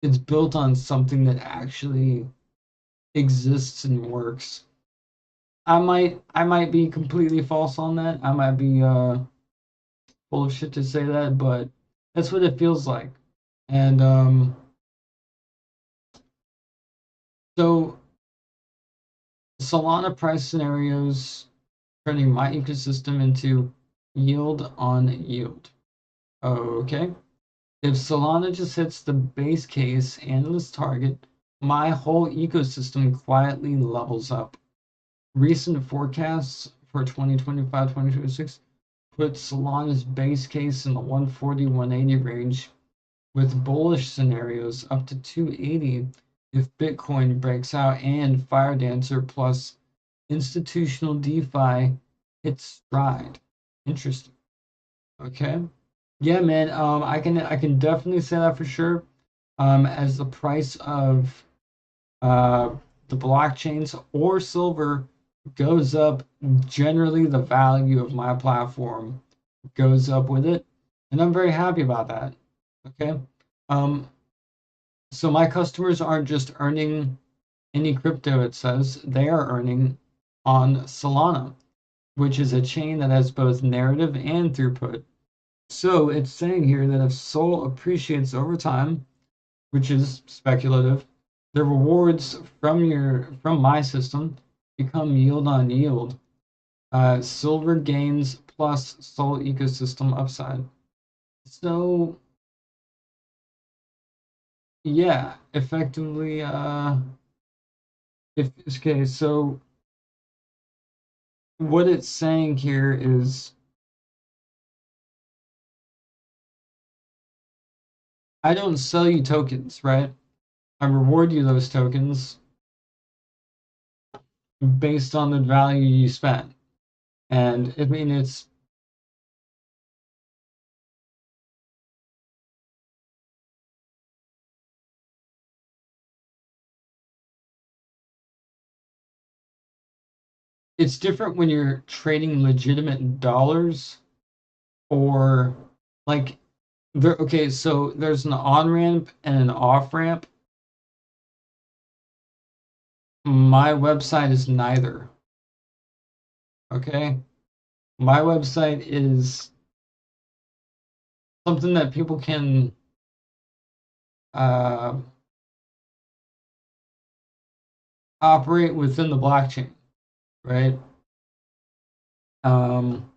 Speaker 3: it's built on something that actually exists and works. I might be completely false on that. I might be full of shit to say that, but that's what it feels like. And so Solana price scenarios turning my ecosystem into yield on yield. Okay. If Solana just hits the base case analyst target, my whole ecosystem quietly levels up. Recent forecasts for 2025-2026 put Solana's base case in the 140-180 range, with bullish scenarios up to 280 if Bitcoin breaks out and Fire Dancer plus institutional DeFi hits stride. Interesting. Okay. Yeah, man. I can definitely say that for sure. As the price of uh the blockchains or silver goes up, generally the value of my platform goes up with it, and I'm very happy about that. Okay. Um, so my customers aren't just earning any crypto, it says they are earning on Solana, which is a chain that has both narrative and throughput. So it's saying here that if Sol appreciates over time, which is speculative, the rewards from my system become yield on yield. Silver gains plus Sol ecosystem upside. So yeah, effectively, if okay, so what it's saying here is I don't sell you tokens, right? I reward you those tokens based on the value you spent. And I mean, it's different when you're trading legitimate dollars or like there. Okay, so there's an on ramp and an off ramp. My website is neither. Okay, my website is something that people can uh, operate within the blockchain, right? Um,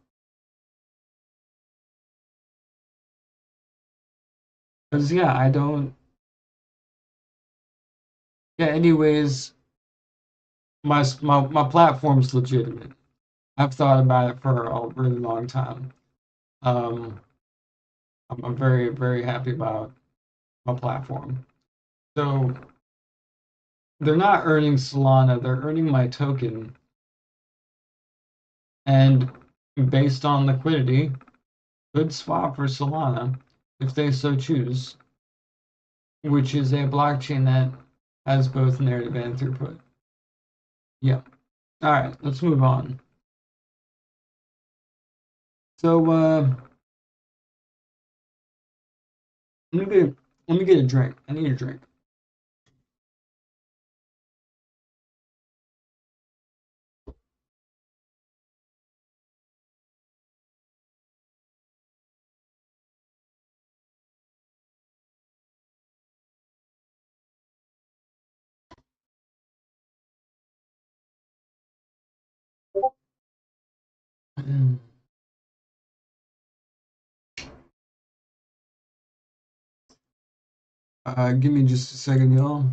Speaker 3: because yeah, I don't. Yeah. Anyways, my platform's legitimate. I've thought about it for a really long time. Um, I'm very very happy about my platform. So they're not earning Solana, they're earning my token, and based on liquidity, could swap for Solana if they so choose, which is a blockchain that has both narrative and throughput. Yeah. All right, let's move on. So let me get a drink. I need a drink. Give me just a second, y'all.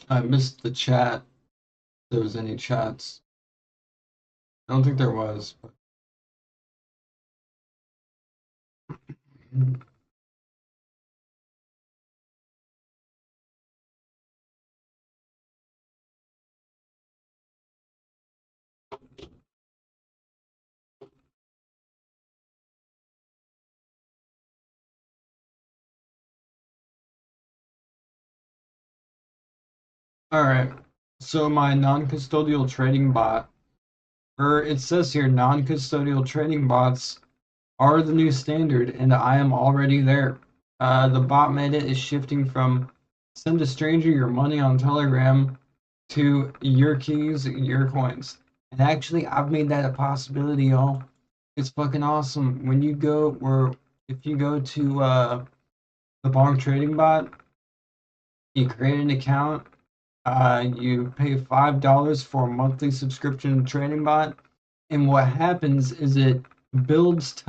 Speaker 3: I missed the chat. If there was any chats? I don't think there was. But... All right. So my non-custodial trading bot, or it says here, non-custodial trading bots are the new standard, and I am already there. The bot meta is shifting from send a stranger your money on Telegram to your keys, your coins. And actually, I've made that a possibility, y'all. It's fucking awesome. When you go, or if you go to the Bonk Trading Bot, you create an account. You pay $5 for a monthly subscription to Trading Bot, and what happens is it builds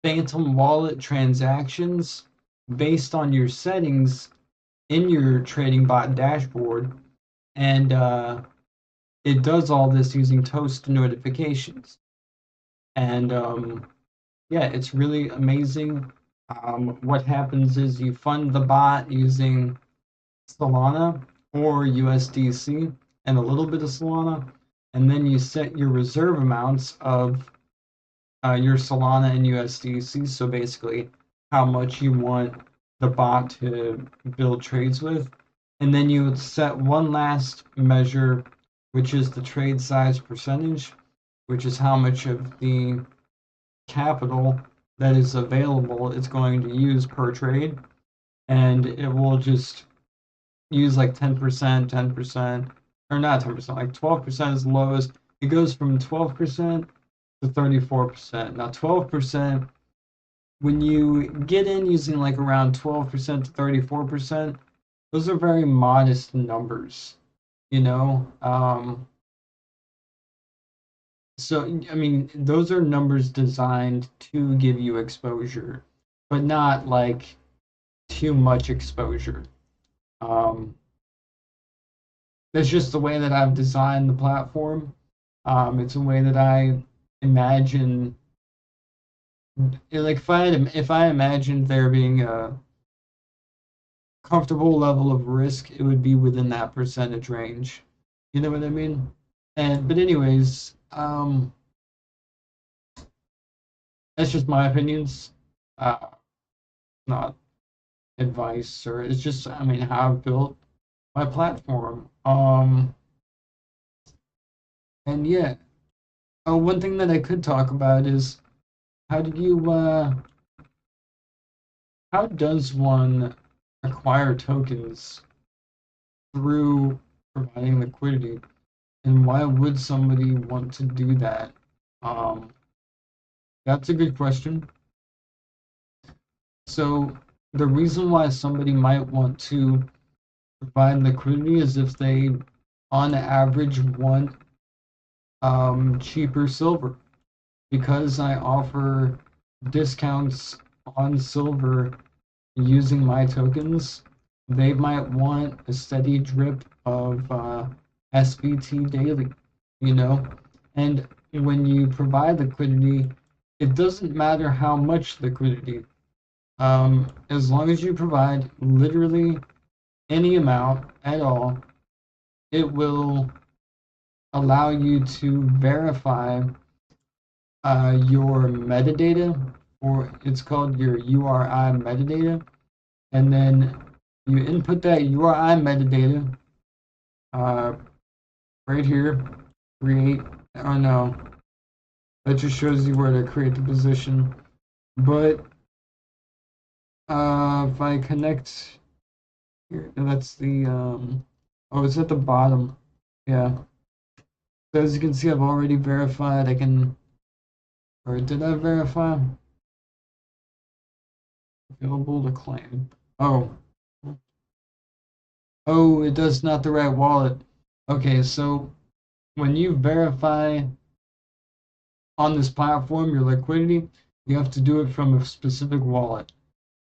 Speaker 3: phantom wallet transactions based on your settings in your trading bot dashboard, and it does all this using toast notifications. And yeah, it's really amazing. What happens is you fund the bot using Solana or USDC and a little bit of Solana, and then you set your reserve amounts of your Solana and USDC. So basically, how much you want the bot to build trades with, and then you would set one last measure, which is the trade size percentage, which is how much of the capital that is available it's going to use per trade, and it will just use like 10%, 10%, or not 10%, like 12% is the lowest. It goes from 12% to 34%. Now, 12%, when you get in using like around 12% to 34%, those are very modest numbers, you know? So, I mean, those are numbers designed to give you exposure, but not like too much exposure. That's just the way that I've designed the platform. It's a way that I imagine, like if I imagined there being a comfortable level of risk, it would be within that percentage range. You know what I mean? But anyways, that's just my opinions. Not advice, or it's just, I mean, how I've built my platform. And yeah, one thing that I could talk about is how do you how does one acquire tokens through providing liquidity, and why would somebody want to do that? Um, that's a good question. So the reason why somebody might want to provide liquidity is if they, on average, want cheaper silver. Because I offer discounts on silver using my tokens, they might want a steady drip of SBT daily, you know? And when you provide liquidity, it doesn't matter how much liquidity. As long as you provide literally any amount at all, it will allow you to verify your metadata, or it's called your URI metadata, and then you input that URI metadata right here, create, oh no, that just shows you where to create the position. But if I connect here, that's the, oh, it's at the bottom, yeah. So as you can see, I've already verified. I can, or did I verify? Available to claim. Oh. Oh, it does not the right wallet. Okay, so when you verify on this platform your liquidity, you have to do it from a specific wallet.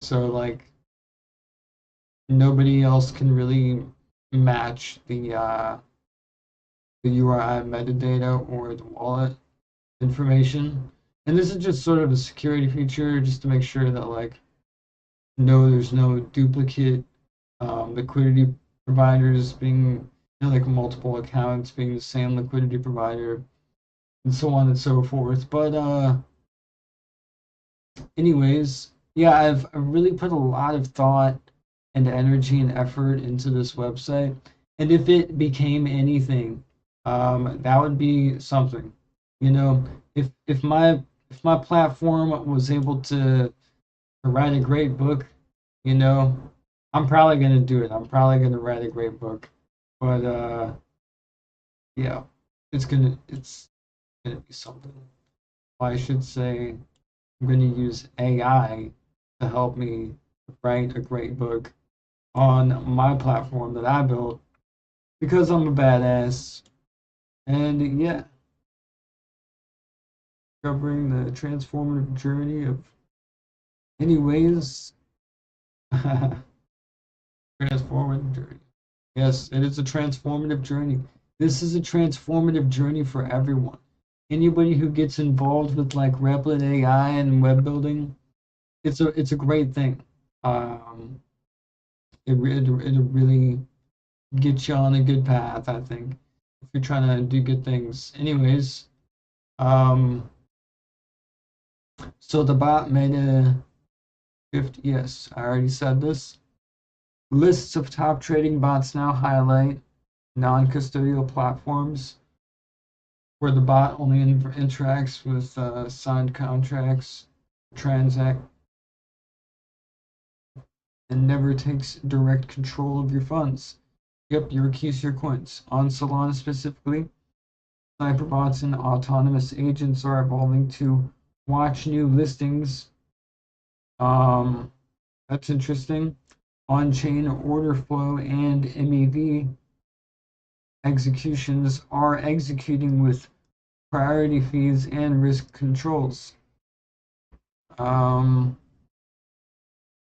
Speaker 3: So like nobody else can really match the URI metadata or the wallet information. And this is just sort of a security feature just to make sure that like no, there's no duplicate liquidity providers being, you know, like multiple accounts being the same liquidity provider, and so on and so forth. But anyways, yeah, I've really put a lot of thought and energy and effort into this website, and if it became anything, that would be something. You know, if my platform was able to write a great book, you know, I'm probably gonna do it. I'm probably gonna write a great book. But yeah, it's gonna be something. I should say I'm gonna use AI to help me write a great book on my platform that I built because I'm a badass. And yeah, covering the transformative journey of anyways. Transformative journey. Yes, it is a transformative journey. This is a transformative journey for everyone. Anybody who gets involved with like Replit AI and web building, it's a great thing. It'll really get you on a good path, I think, if you're trying to do good things. Anyways, so the bot made a 50. Yes, I already said this. Lists of top trading bots now highlight non-custodial platforms where the bot only interacts with signed contracts, transact, and never takes direct control of your funds. Yep, your keys, your coins. On Solana specifically, cyberbots and autonomous agents are evolving to watch new listings. That's interesting. On-chain order flow and MEV executions are executing with priority fees and risk controls.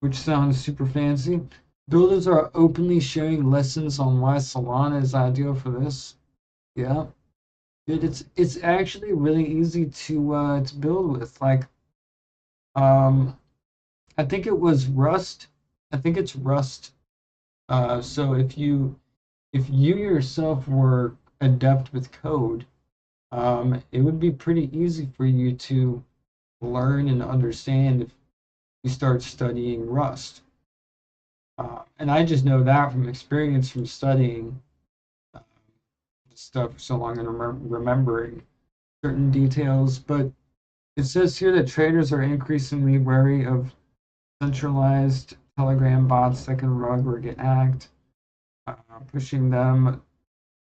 Speaker 3: Which sounds super fancy. Builders are openly sharing lessons on why Solana is ideal for this. Yeah, it's actually really easy to build with. Like, I think it was Rust. I think it's Rust. So if you yourself were adept with code, it would be pretty easy for you to learn and understand if you start studying Rust. And I just know that from experience from studying stuff so long and remembering certain details. But it says here that traders are increasingly wary of centralized Telegram bots that can rug or get hacked, pushing them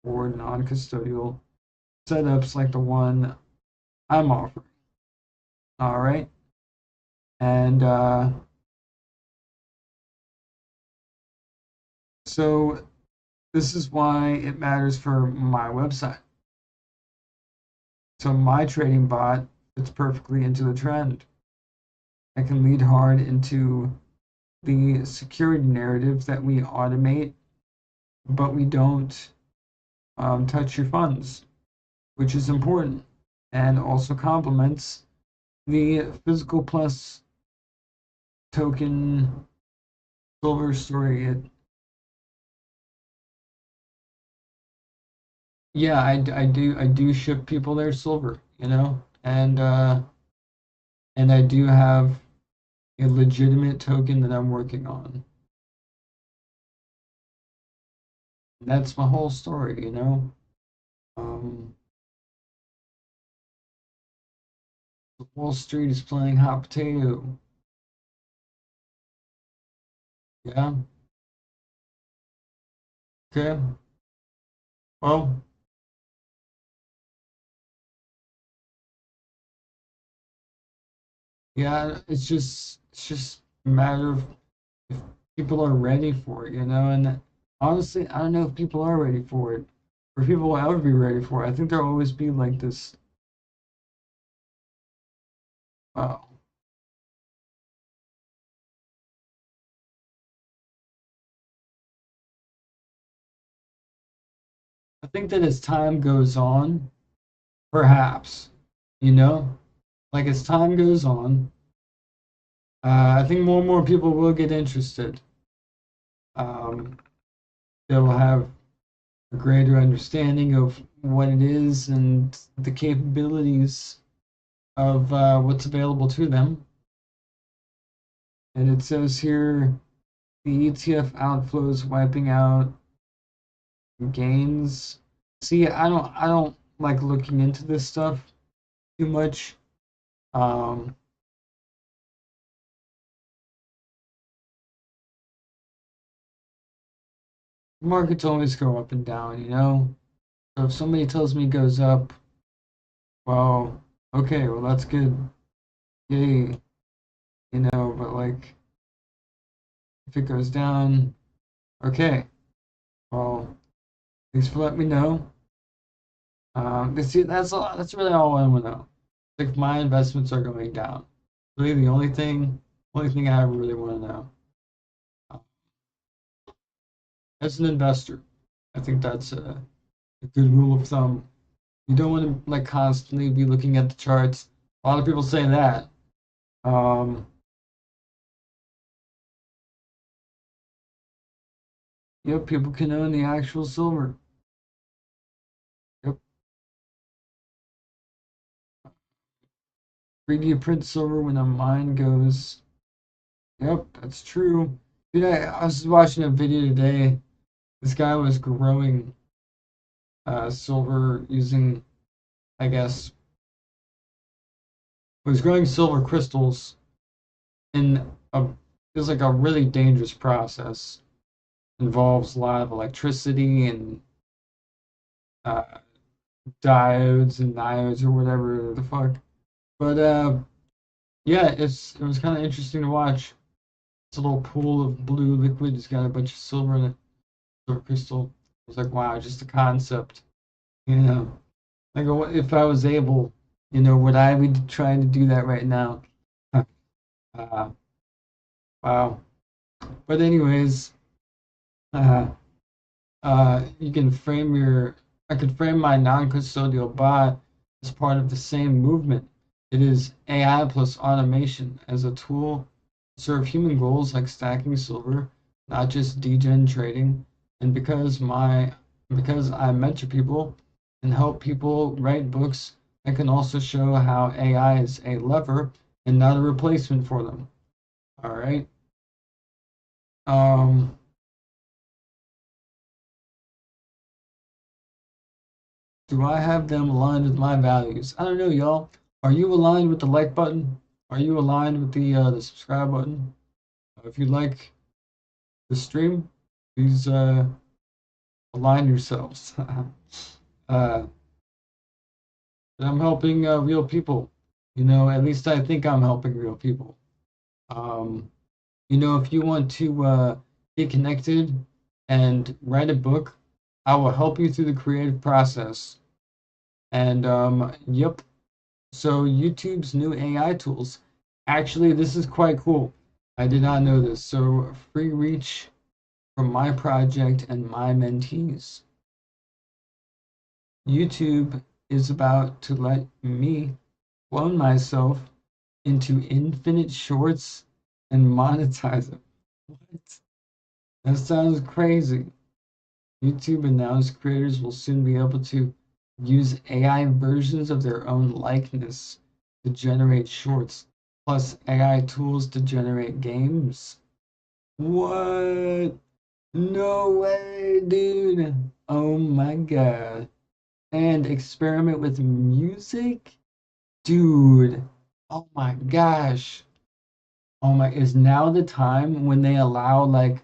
Speaker 3: toward non-custodial setups like the one I'm offering. All right. And so this is why it matters for my website. So my trading bot fits perfectly into the trend. I can lead hard into the security narrative that we automate, but we don't touch your funds, which is important, and also complements the physical plus token silver story. Yeah, I do ship people their silver, and I do have a legitimate token that I'm working on. And that's my whole story. Um, Wall Street is playing hot potato. Yeah. Okay. Well, yeah, it's just a matter of if people are ready for it. And honestly, I don't know if people are ready for it, or if people will ever be ready for it. I think there'll always be like this. Wow. I think that as time goes on, perhaps, you know, like as time goes on, I think more and more people will get interested. Um, they will have a greater understanding of what it is and the capabilities of what's available to them. And it says here the ETF outflows wiping out gains. See, I don't like looking into this stuff too much. Um, Markets always go up and down. So if somebody tells me it goes up, well, okay, well that's good. Yay, but like if it goes down, okay, well, thanks for letting me know. That's really all I want to know. Like my investments are going down. Really, the only thing I ever really want to know. Uh, As an investor, I think that's a good rule of thumb. You don't want to like constantly be looking at the charts. A lot of people say that. Um, Yep, people can own the actual silver. Yep. 3D print silver when a mine goes. Yep, that's true. Dude, I was watching a video today. This guy was growing silver using, I guess, was growing silver crystals in a, it was like a really dangerous process. Involves a lot of electricity and uh, diodes and diodes or whatever the fuck. But yeah, it was kind of interesting to watch. It's a little pool of blue liquid. It's got a bunch of silver in it, silver crystal. I was like, wow, just a concept. You know, like if I was able, would I be trying to do that right now? uh, wow. But anyways, uh, you can frame your. I could frame my non-custodial bot as part of the same movement. It is AI plus automation as a tool to serve human goals like stacking silver, not just degen trading. And because I mentor people and help people write books, I can also show how AI is a lever and not a replacement for them. All right. Um, Do I have them aligned with my values? I don't know, y'all. Are you aligned with the like button? Are you aligned with the subscribe button? If you like the stream, please align yourselves. uh, I'm helping real people. At least I think I'm helping real people. Um, if you want to get connected and write a book, I will help you through the creative process. And yep, so YouTube's new AI tools. Actually, this is quite cool. I did not know this. So free reach from my project and my mentees. YouTube is about to let me clone myself into infinite shorts and monetize them. What? That sounds crazy. YouTube announced creators will soon be able to use AI versions of their own likeness to generate shorts, plus AI tools to generate games. What? No way, dude. Oh my god. And experiment with music? Dude. Oh my gosh. Oh my, is now the time when they allow like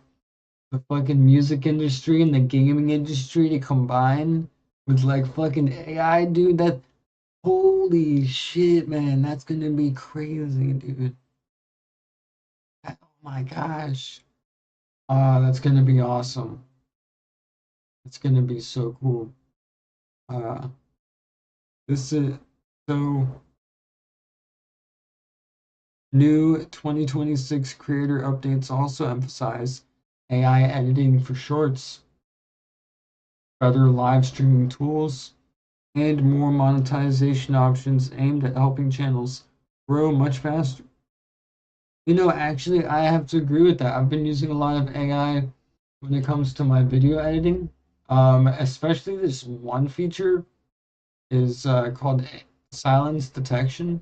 Speaker 3: the fucking music industry and the gaming industry to combine with like fucking AI, dude? That holy shit, man, that's gonna be crazy, dude. Oh my gosh. That's gonna be awesome. It's gonna be so cool. Uh, this is so new 2026 creator updates also emphasize AI editing for shorts, better live streaming tools, and more monetization options aimed at helping channels grow much faster. Actually, I have to agree with that. I've been using a lot of AI when it comes to my video editing. Especially this one feature is called silence detection,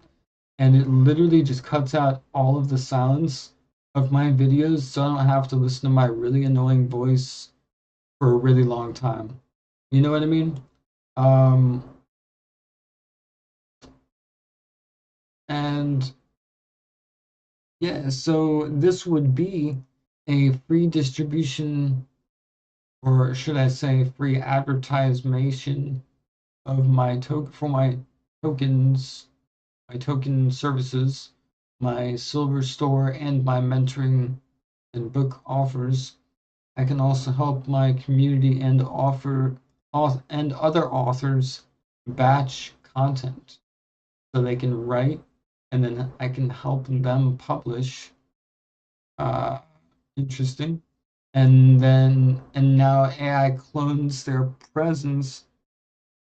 Speaker 3: and it literally just cuts out all of the silence of my videos, so I don't have to listen to my really annoying voice for a really long time. You know what I mean? Um, and yeah, so this would be a free distribution, or should I say, free advertisement of my token for my tokens, my token services, my silver store, and my mentoring and book offers. I can also help my community and and other authors batch content so they can write, and then I can help them publish. Uh, Interesting. And now AI clones their presence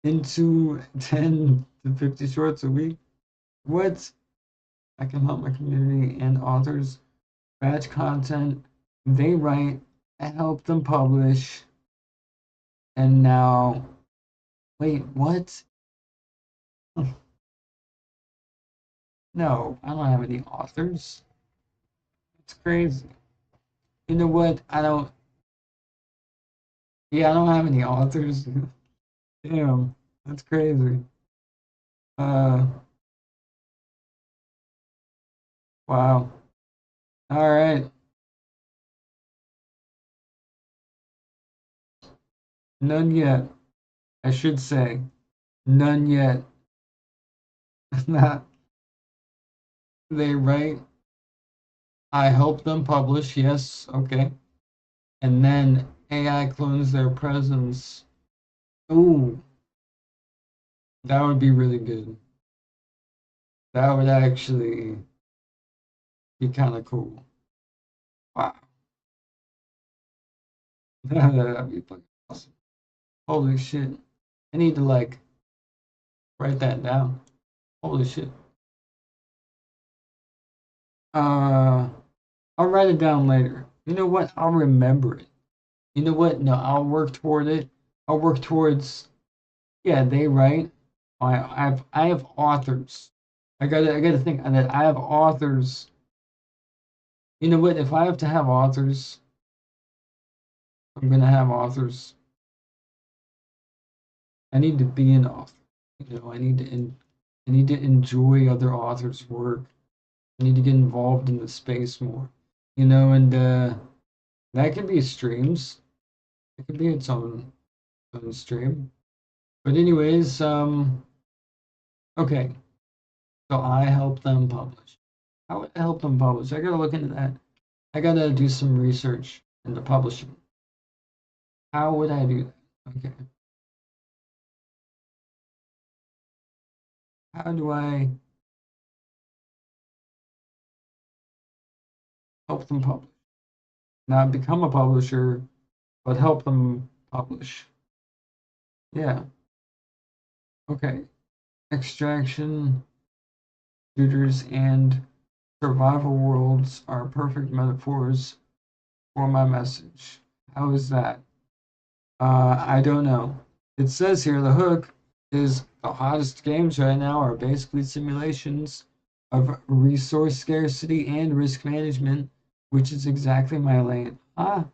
Speaker 3: into 10 to 50 shorts a week. What? I can help my community and authors batch content they write I helped them publish, and now, wait, what? No, I don't have any authors. It's crazy. You know what? Yeah, I don't have any authors. Damn, that's crazy. Uh, wow. All right. None yet. I should say. None yet. Not they write. I help them publish. Yes. Okay. And then AI clones their presence. Ooh, that would be really good. That would actually be kind of cool. Wow. That'd be fucking awesome. Holy shit. I need to like write that down. Holy shit. I'll write it down later. You know what? I'll remember it. You know what? No, I'll work toward it. I'll work towards. Yeah, they write. I have authors. I gotta think that I have authors. You know what? If I have to have authors, I'm gonna have authors. I need to be an author. You know, I need to enjoy other authors' work. I need to get involved in the space more. You know, and that could be streams. It could be its own stream. But anyways, okay. So I help them publish. How would I help them publish? I gotta look into that. I gotta do some research into publishing. How would I do that? Okay. How do I help them publish? Not become a publisher, but help them publish. Yeah. Okay. Extraction, shooters, and survival worlds are perfect metaphors for my message. How is that? I don't know. It says here the hook is the hottest games right now are basically simulations of resource scarcity and risk management, which is exactly my lane. Ah,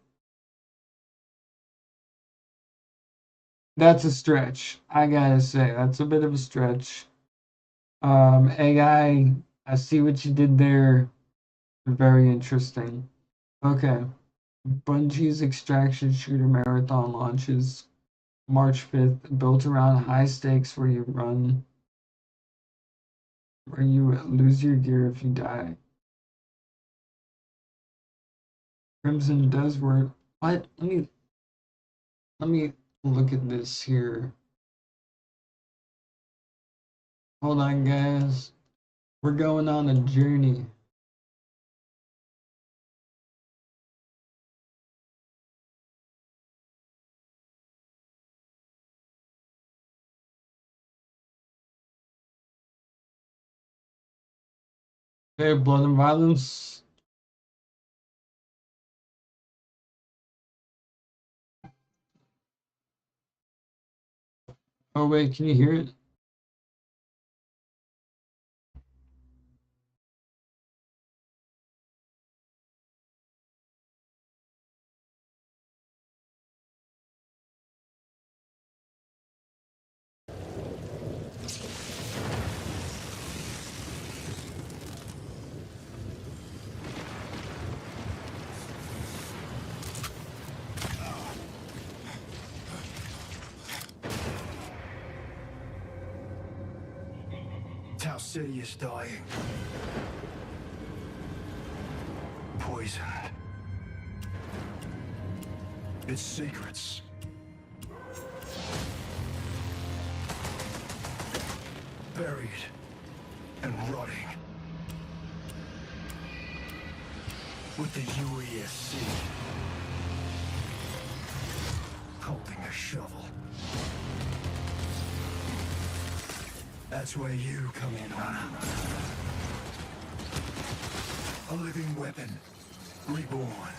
Speaker 3: that's a stretch. I gotta say, that's a bit of a stretch. AI, I see what you did there. Very interesting. Okay. Bungie's extraction shooter marathon launches March 5th, built around high stakes where you lose your gear if you die. Crimson does work. What? Let me look at this here. Hold on, guys. We're going on a journey. Okay, blood and violence. Oh wait, can you hear it?
Speaker 4: Tau City is dying. Poisoned. Its secrets. Buried and rotting. With the UESC holding a shovel. That's where you come in, Hunter. A living weapon, reborn,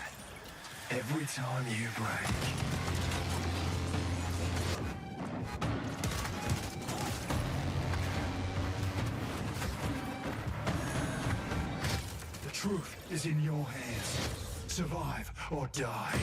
Speaker 4: Every time you break, the truth is in your hands. Survive or die.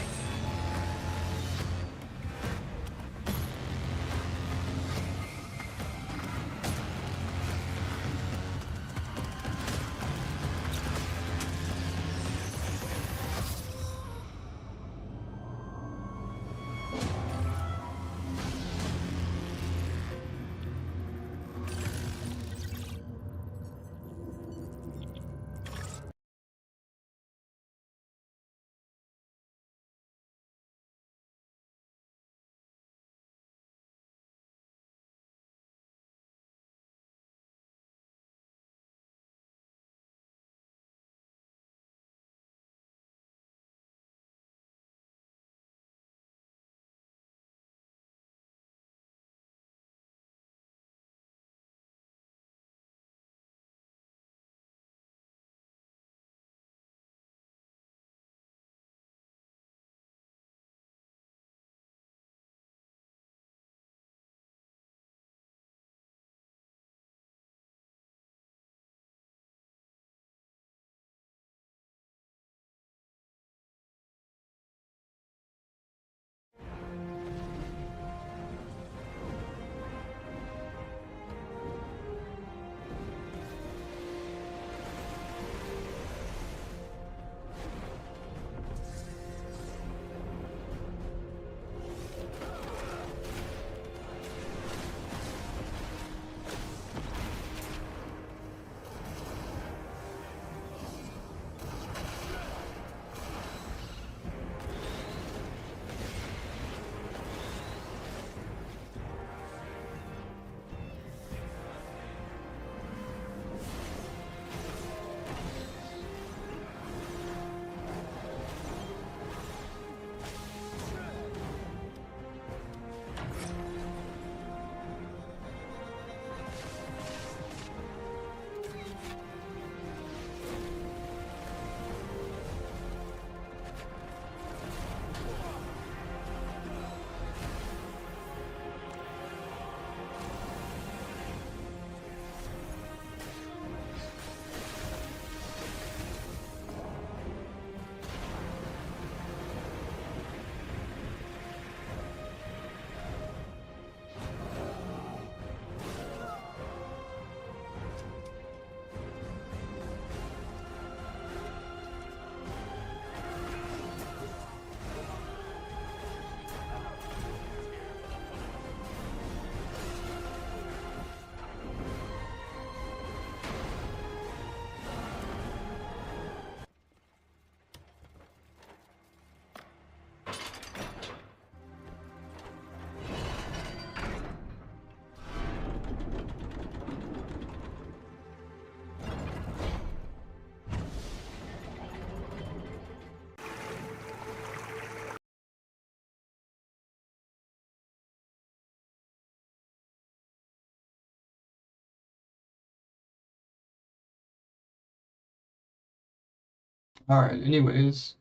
Speaker 3: All right. Anyways,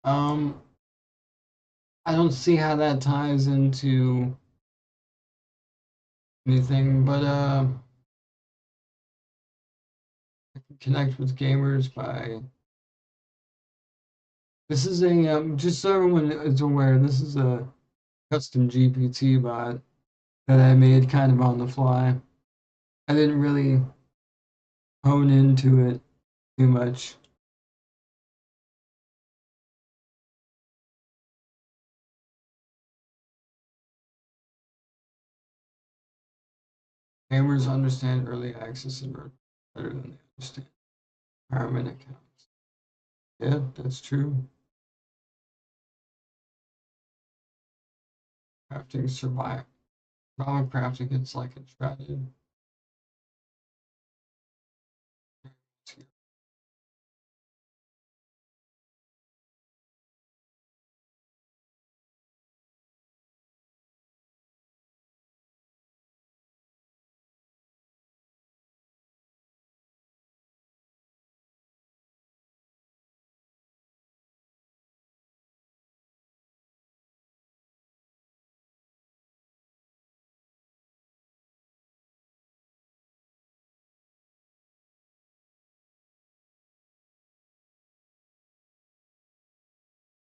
Speaker 3: um, I don't see how that ties into anything, but I can connect with gamers by. This is a just so everyone is aware. This is a custom GPT bot that I made kind of on the fly. I didn't really hone into it too much. Gamers understand early access and better than they understand retirement accounts. Yeah, that's true. Crafting survival. Survival crafting, it's like a strategy.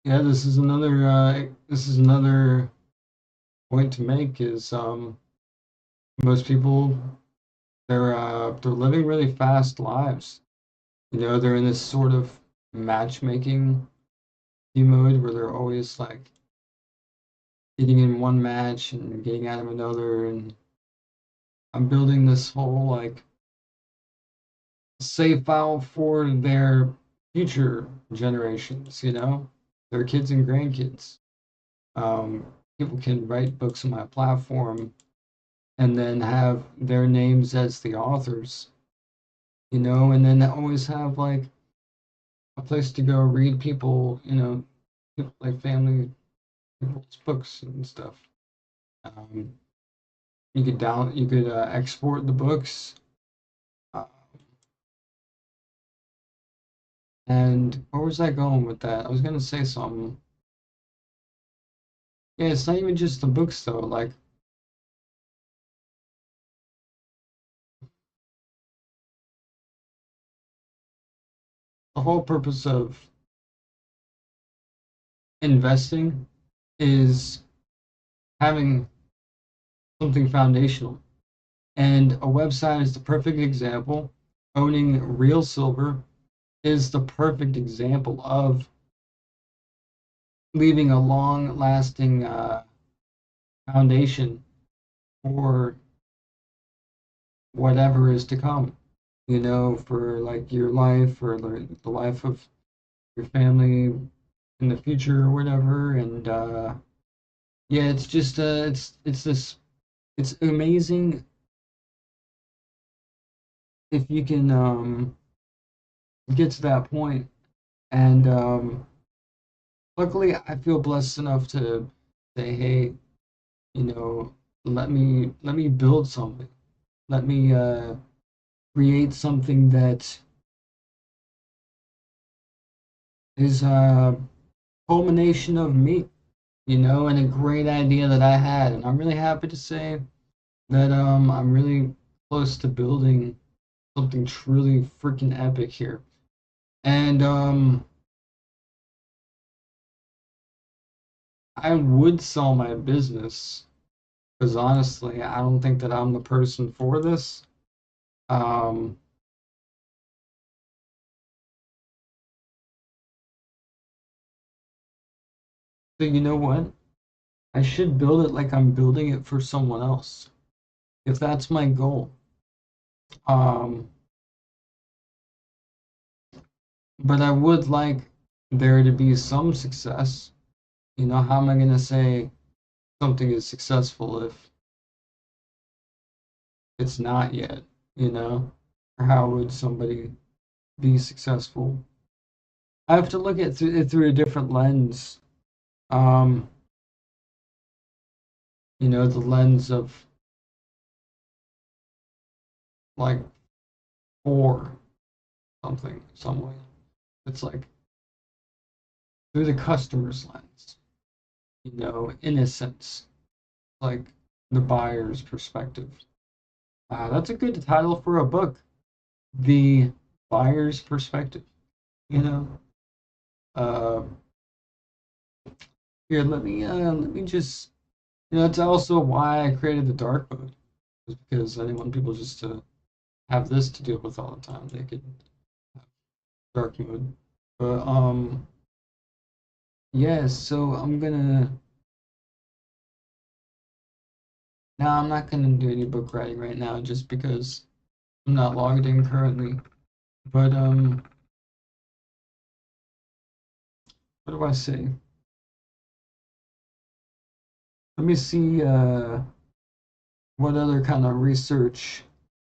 Speaker 3: Yeah, this is another point to make is most people they're living really fast lives. You know, they're in this sort of matchmaking mode where they're always like getting in one match and getting out of another, and I'm building this whole like save file for their future generations, you know, their kids and grandkids. Um, People can write books on my platform and then have their names as the authors, you know, and then always have like a place to go read people, you know, like family people's books and stuff. Um, you could export the books, uh, and where was I going with that? I was gonna say something. Yeah, it's not even just the books though. Like the whole purpose of investing is having something foundational. And a website is the perfect example. Owning real silver is the perfect example of leaving a long lasting foundation for whatever is to come, you know, for like your life or the life of your family in the future or whatever. And yeah, it's just, it's amazing if you can get to that point. And luckily, I feel blessed enough to say, hey, you know, let me build something. Let me create something that is a culmination of me, you know, and a great idea that I had. And I'm really happy to say that I'm really close to building something truly freaking epic here. And I would sell my business because honestly, I don't think that I'm the person for this. Um, so you know what? I should build it like I'm building it for someone else. If that's my goal. Um, but I would like there to be some success. You know, how am I going to say something is successful if it's not yet, you know? Or how would somebody be successful? I have to look at it through a different lens. Um, you know, the lens of like for something, some way. It's like through the customer's lens, you know, in a sense, like the buyer's perspective. That's a good title for a book. The buyer's perspective, you know. Uh, Here, let me just, you know, it's also why I created the dark mode, is because I didn't want people just to have this to deal with all the time. They could have dark mode. But yeah, so I'm not gonna do any book writing right now just because I'm not logged in currently. But what do I say? Let me see what other kind of research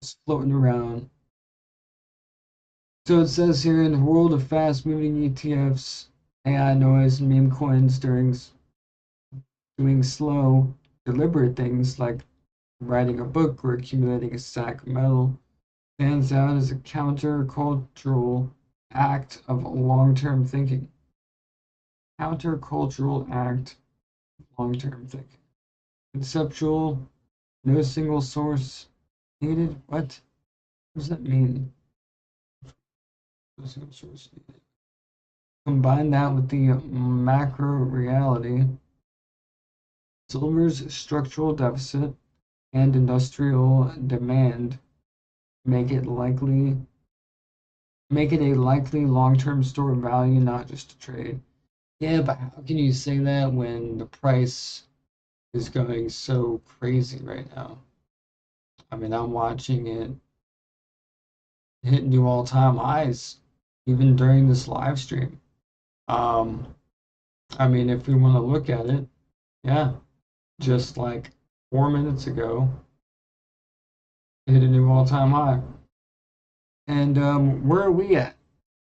Speaker 3: is floating around. So it says here in the world of fast moving ETFs, AI noise, and meme coins doing slow, deliberate things like writing a book or accumulating a stack of metal stands out as a countercultural act of long-term thinking. Countercultural act of long-term thinking. Conceptual, no single source needed. What does that mean? No single source needed. Combine that with the macro reality, silver's structural deficit and industrial demand make it a likely long-term store of value, not just a trade. Yeah, but how can you say that when the price is going so crazy right now? I mean, I'm watching it hit new all-time highs even during this live stream. Um, I mean, if we want to look at it, yeah, just like 4 minutes ago, it hit a new all-time high. And where are we at?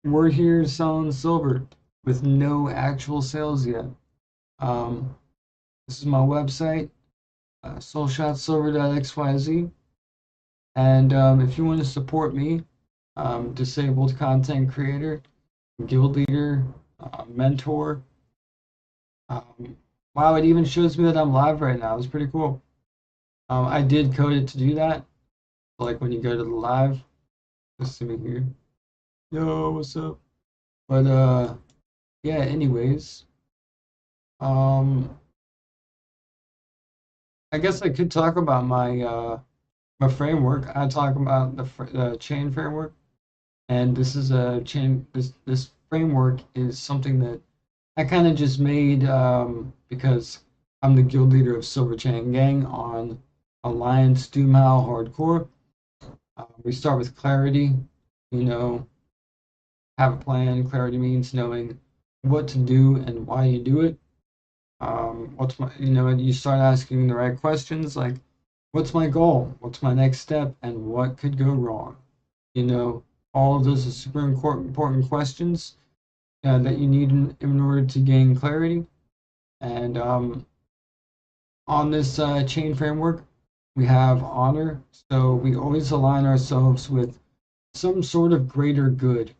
Speaker 3: We're here selling silver with no actual sales yet. Um, this is my website, soulshotsilver.xyz. And if you want to support me, disabled content creator, guild leader, mentor. Wow, it even shows me that I'm live right now. It's pretty cool. I did code it to do that. Like when you go to the live, just see me here. Yo, what's up? But yeah. Anyways, I guess I could talk about my framework. I talk about the chain framework, and this is a chain. This framework is something that I kind of just made because I'm the guild leader of Silver Chain Gang on Alliance Doomhow Hardcore. We start with clarity, you know, have a plan. Clarity means knowing what to do and why you do it. What's my, you start asking the right questions like, what's my goal? What's my next step? And what could go wrong? All of those are super important questions that you need in order to gain clarity. And on this chain framework, we have honor. So we always align ourselves with some sort of greater good,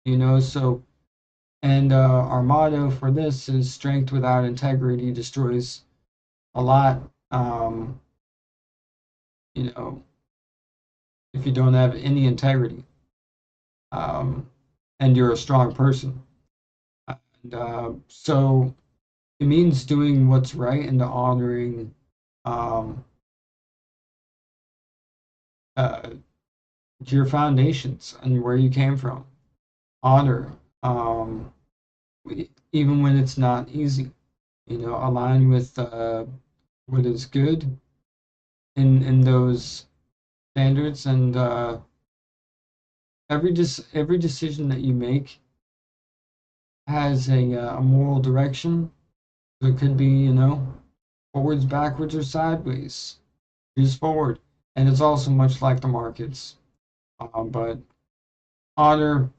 Speaker 3: So, and our motto for this is strength without integrity destroys a lot. You know, if you don't have any integrity, and you're a strong person. And so it means doing what's right and honoring um, uh, your foundations and where you came from. Honor, um, even when it's not easy. Align with what is good in those standards, and every decision that you make has a moral direction. So it could be, forwards, backwards, or sideways. Choose forward, and it's also much like the markets. But honor,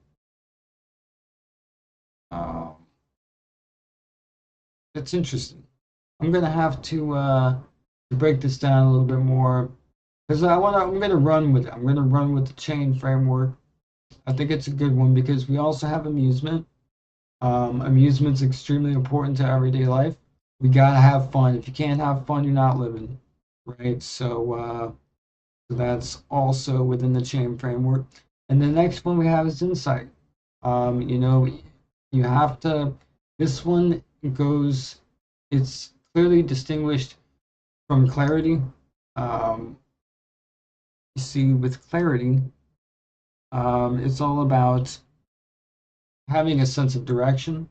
Speaker 3: uh, it's interesting. I'm gonna have to break this down a little bit more because I'm gonna run with it. I'm gonna run with the chain framework. I think it's a good one because we also have amusement. Amusement's extremely important to everyday life. We gotta have fun. If you can't have fun, you're not living, right? So that's also within the chain framework. And the next one we have is insight. You have to. This one goes. It's clearly distinguished from clarity. Um, you see, with clarity, it's all about having a sense of direction,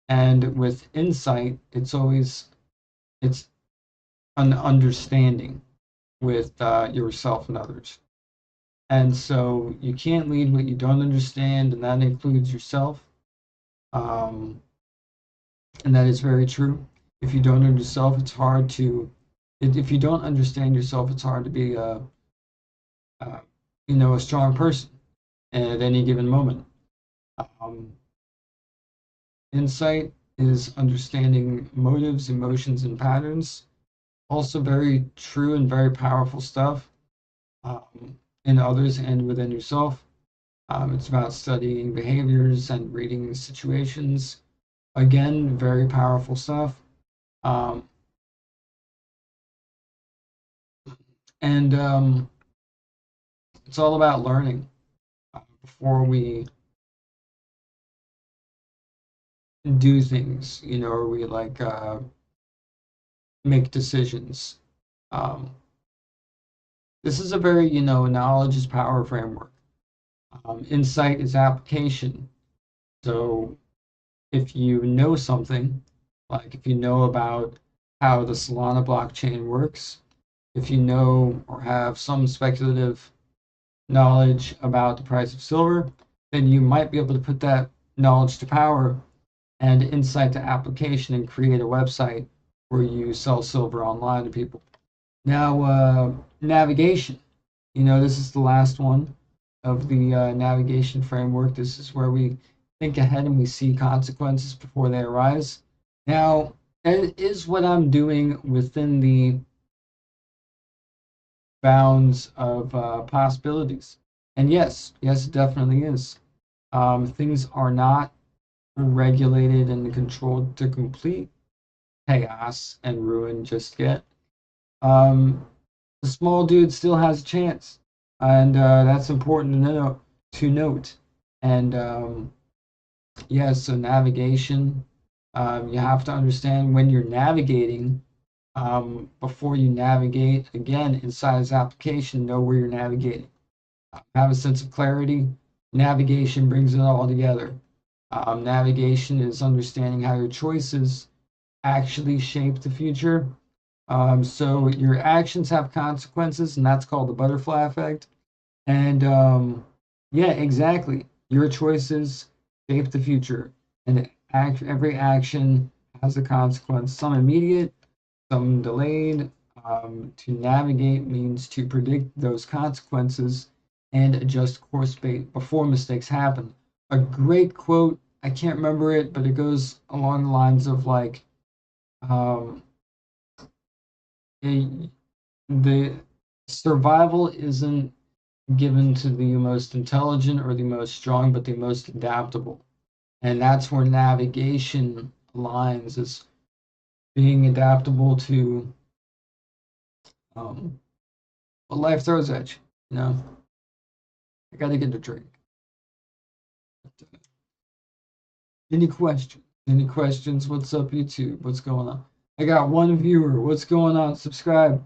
Speaker 3: and with insight, it's an understanding with yourself and others. And so you can't lead what you don't understand, and that includes yourself. Um, and that is very true. If you don't know yourself, it's hard to. If you don't understand yourself, it's hard to be a a strong person at any given moment. Um, Insight is understanding motives, emotions, and patterns. Also, very true and very powerful stuff in others and within yourself. It's about studying behaviors and reading situations. Again, very powerful stuff. Um, and It's all about learning before we do things, or we like make decisions. Um, this is a very, knowledge is power framework. Insight is application. So if you know something, like if you know about how the Solana blockchain works, if you know or have some speculative knowledge about the price of silver, then you might be able to put that knowledge to power and insight to application and create a website where you sell silver online to people. Now, navigation. This is the last one of the navigation framework. This is where we think ahead and we see consequences before they arise. Now, that is what I'm doing within the bounds of possibilities. And yes, it definitely is. Things are not regulated and controlled to complete chaos and ruin just yet. Um, the small dude still has a chance, and that's important to note. And yeah, so navigation, you have to understand when you're navigating. Before you navigate again inside this application, know where you're navigating. Have a sense of clarity. Navigation brings it all together. Navigation is understanding how your choices actually shape the future. So your actions have consequences, and that's called the butterfly effect. And yeah, exactly. Your choices shape the future, and every action has a consequence. Some immediate, some delayed. To navigate means to predict those consequences and adjust course before mistakes happen. A great quote, I can't remember it, but it goes along the lines of like, um, the survival isn't given to the most intelligent or the most strong, but the most adaptable. And that's where navigation aligns, is being adaptable to what life throws at you. I gotta get a drink. Any questions? Any questions? What's up, YouTube? What's going on? I got one viewer. What's going on? Subscribe.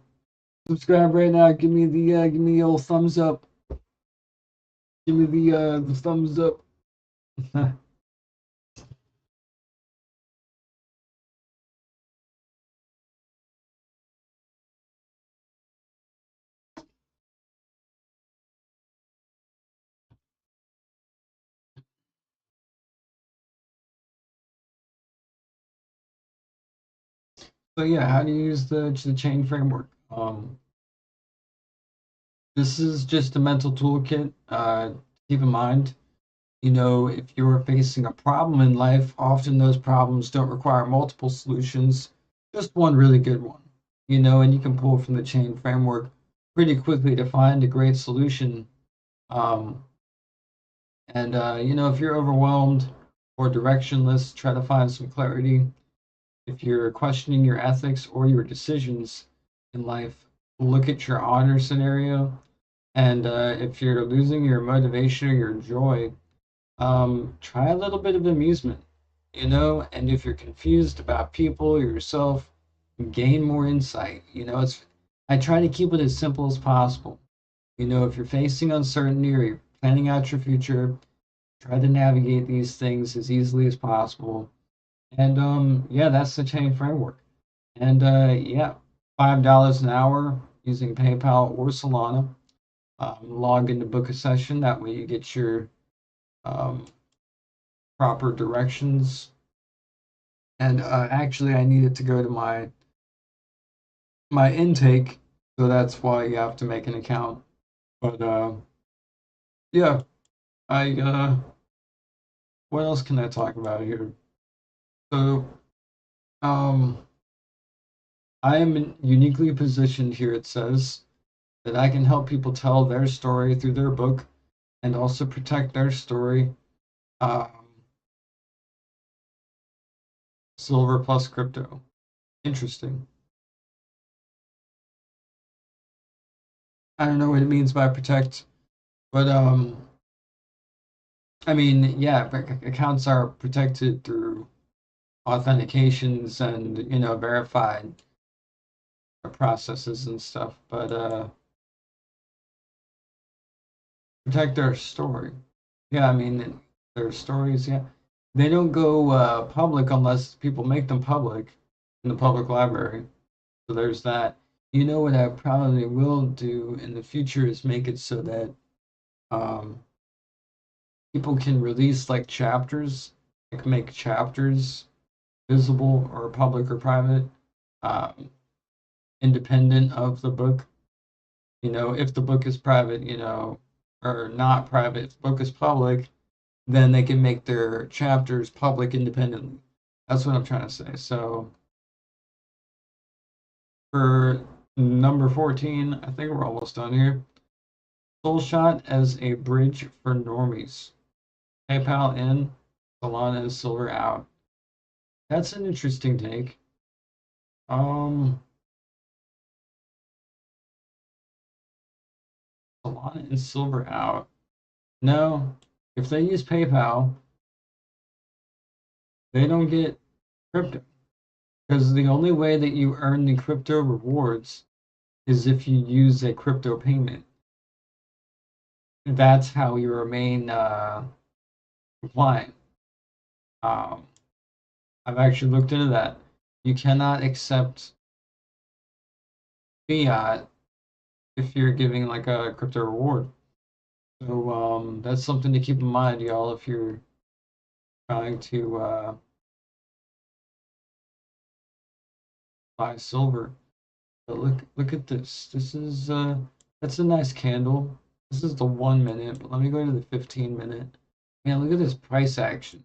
Speaker 3: Subscribe right now. Give me the old thumbs up. Give me the thumbs up. So yeah, how do you use the chain framework? This is just a mental toolkit. Keep in mind, if you're facing a problem in life, often those problems don't require multiple solutions, just one really good one. And you can pull from the chain framework pretty quickly to find a great solution. And if you're overwhelmed or directionless, try to find some clarity. If you're questioning your ethics or your decisions in life, look at your honor scenario. And if you're losing your motivation or your joy, try a little bit of amusement, and if you're confused about people or yourself, gain more insight. I try to keep it as simple as possible. If you're facing uncertainty or you're planning out your future, try to navigate these things as easily as possible. And yeah, that's the chain framework. And yeah, $5 an hour using PayPal or Solana. Log in to book a session. That way you get your proper directions. And actually, I needed to go to my intake, so that's why you have to make an account. But yeah, I what else can I talk about here? So I am uniquely positioned here. It says that I can help people tell their story through their book and also protect their story. Silver plus crypto. Interesting. I don't know what it means by protect, but I mean, yeah, accounts are protected through authentications and verified processes and stuff, but protect their story. Yeah, I mean their stories. Yeah, they don't go public unless people make them public in the public library. So there's that. What I probably will do in the future is make it so that um, people can release like chapters, like make chapters visible or public or private, um, independent of the book. If the book is private, or not private, if the book is public, then they can make their chapters public independently. That's what I'm trying to say. So for number 14, I think we're almost done here. Soul Shot as a bridge for normies. PayPal in, Solana and Silver out. That's an interesting take. Solana and Silver out. No, if they use PayPal, they don't get crypto. Because the only way that you earn the crypto rewards is if you use a crypto payment. That's how you remain compliant. I've actually looked into that. You cannot accept fiat if you're giving like a crypto reward. So that's something to keep in mind, y'all, if you're trying to buy silver. But look at this. This is that's a nice candle. This is the 1 minute, but let me go to the 15-minute. Man, look at this price action.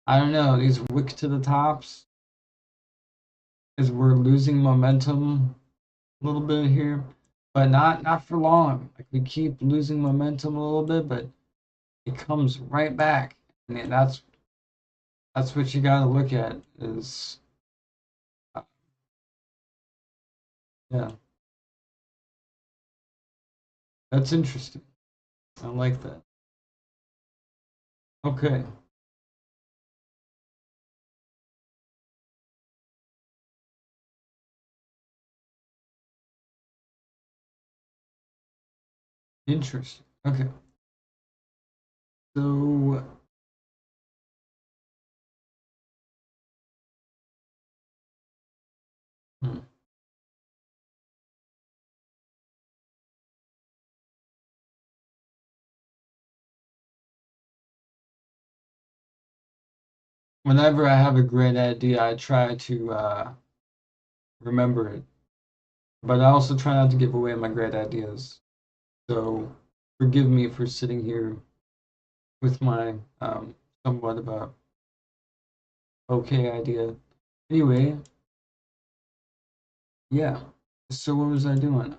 Speaker 3: I don't know, these wick to the tops as we're losing momentum a little bit here, but not for long. Like we keep losing momentum a little bit, but it comes right back. I mean, that's what you got to look at is yeah. That's interesting. I like that. Okay. Interesting. Okay. So hmm. Whenever I have a great idea, I try to remember it. But I also try not to give away my great ideas. So forgive me for sitting here with my somewhat of a okay idea. Anyway, yeah. So what was I doing?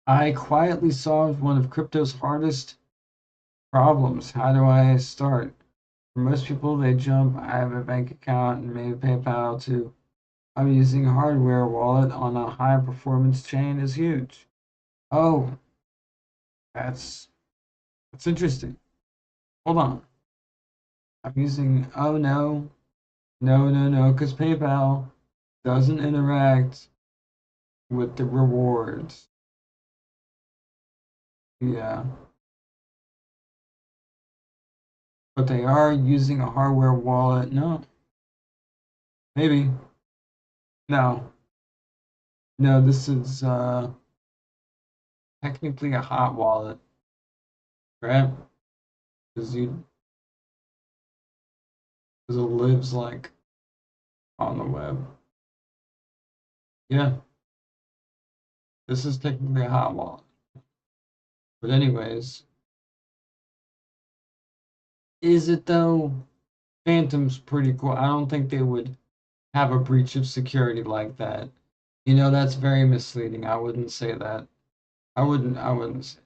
Speaker 3: I quietly solved one of crypto's hardest problems. How do I start? For most people, they jump. I have a bank account and maybe PayPal too. I'm using a hardware wallet on a high performance chain is huge. Oh, that's interesting. Hold on. I'm using oh no, because PayPal doesn't interact with the rewards. Yeah. But they are using a hardware wallet. No. Maybe. No. No, this is technically a hot wallet, right? Because it lives like on the web. Yeah, this is technically a hot wallet. But anyways, is it though? Phantom's pretty cool. I don't think they would have a breach of security like that. That's very misleading. I wouldn't say that. I wouldn't say that.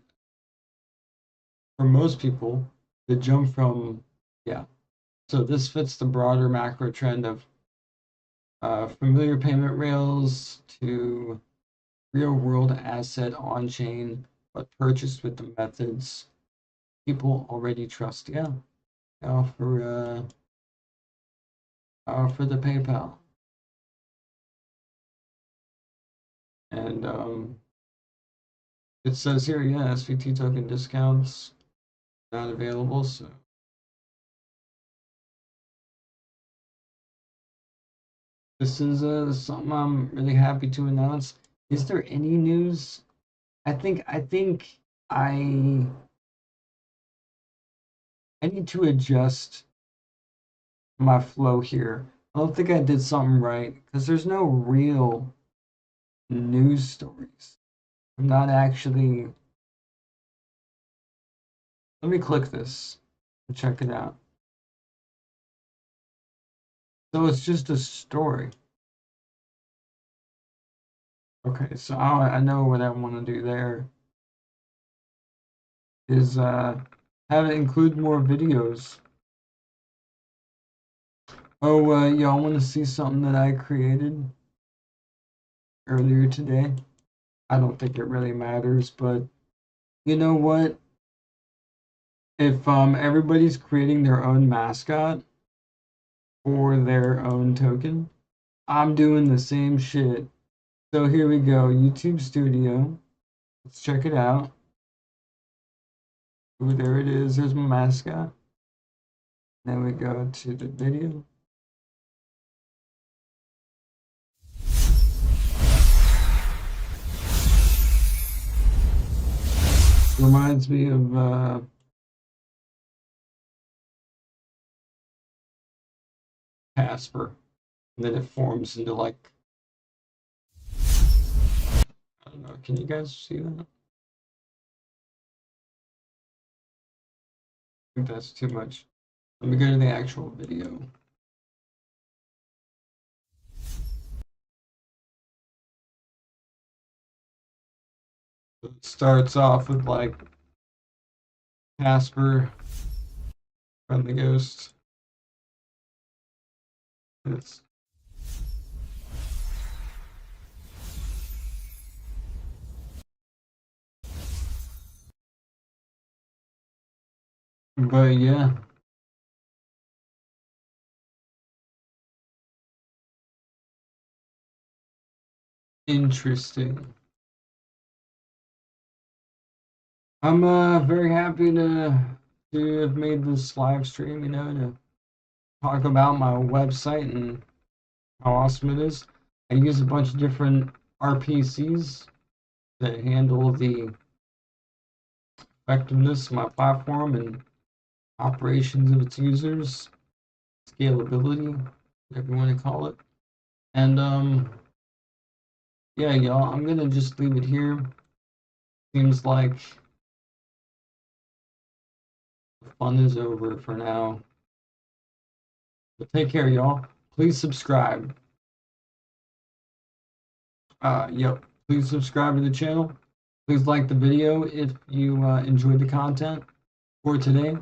Speaker 3: For most people, the jump from yeah. So this fits the broader macro trend of familiar payment rails to real world asset on chain, but purchased with the methods people already trust. Yeah, for the PayPal. And it says here, yeah, SVT token discounts not available. So this is something I'm really happy to announce. Is there any news? I think I need to adjust my flow here. I don't think I did something right because there's no real news stories. I'm not actually. Let me click this and check it out. So it's just a story. Okay, so I know what I want to do there is have it include more videos. Oh, y'all want to see something that I created earlier today? I don't think it really matters, but you know what? If everybody's creating their own mascot or their own token, I'm doing the same shit. So here we go, YouTube Studio. Let's check it out. Ooh, there it is. There's my mascot. Then we go to the video. Reminds me of Casper. And then it forms into like, I don't know, can you guys see that? I think that's too much. Let me go to the actual video. It starts off with like Casper from the ghost. It's but yeah. Interesting. I'm very happy to have made this live stream, to talk about my website and how awesome it is. I use a bunch of different RPCs to handle the effectiveness of my platform and operations of its users, scalability, whatever you want to call it. And yeah, y'all, I'm gonna just leave it here. Seems like the fun is over for now. But take care, y'all. Please subscribe. Yep. Please subscribe to the channel. Please like the video if you enjoyed the content for today.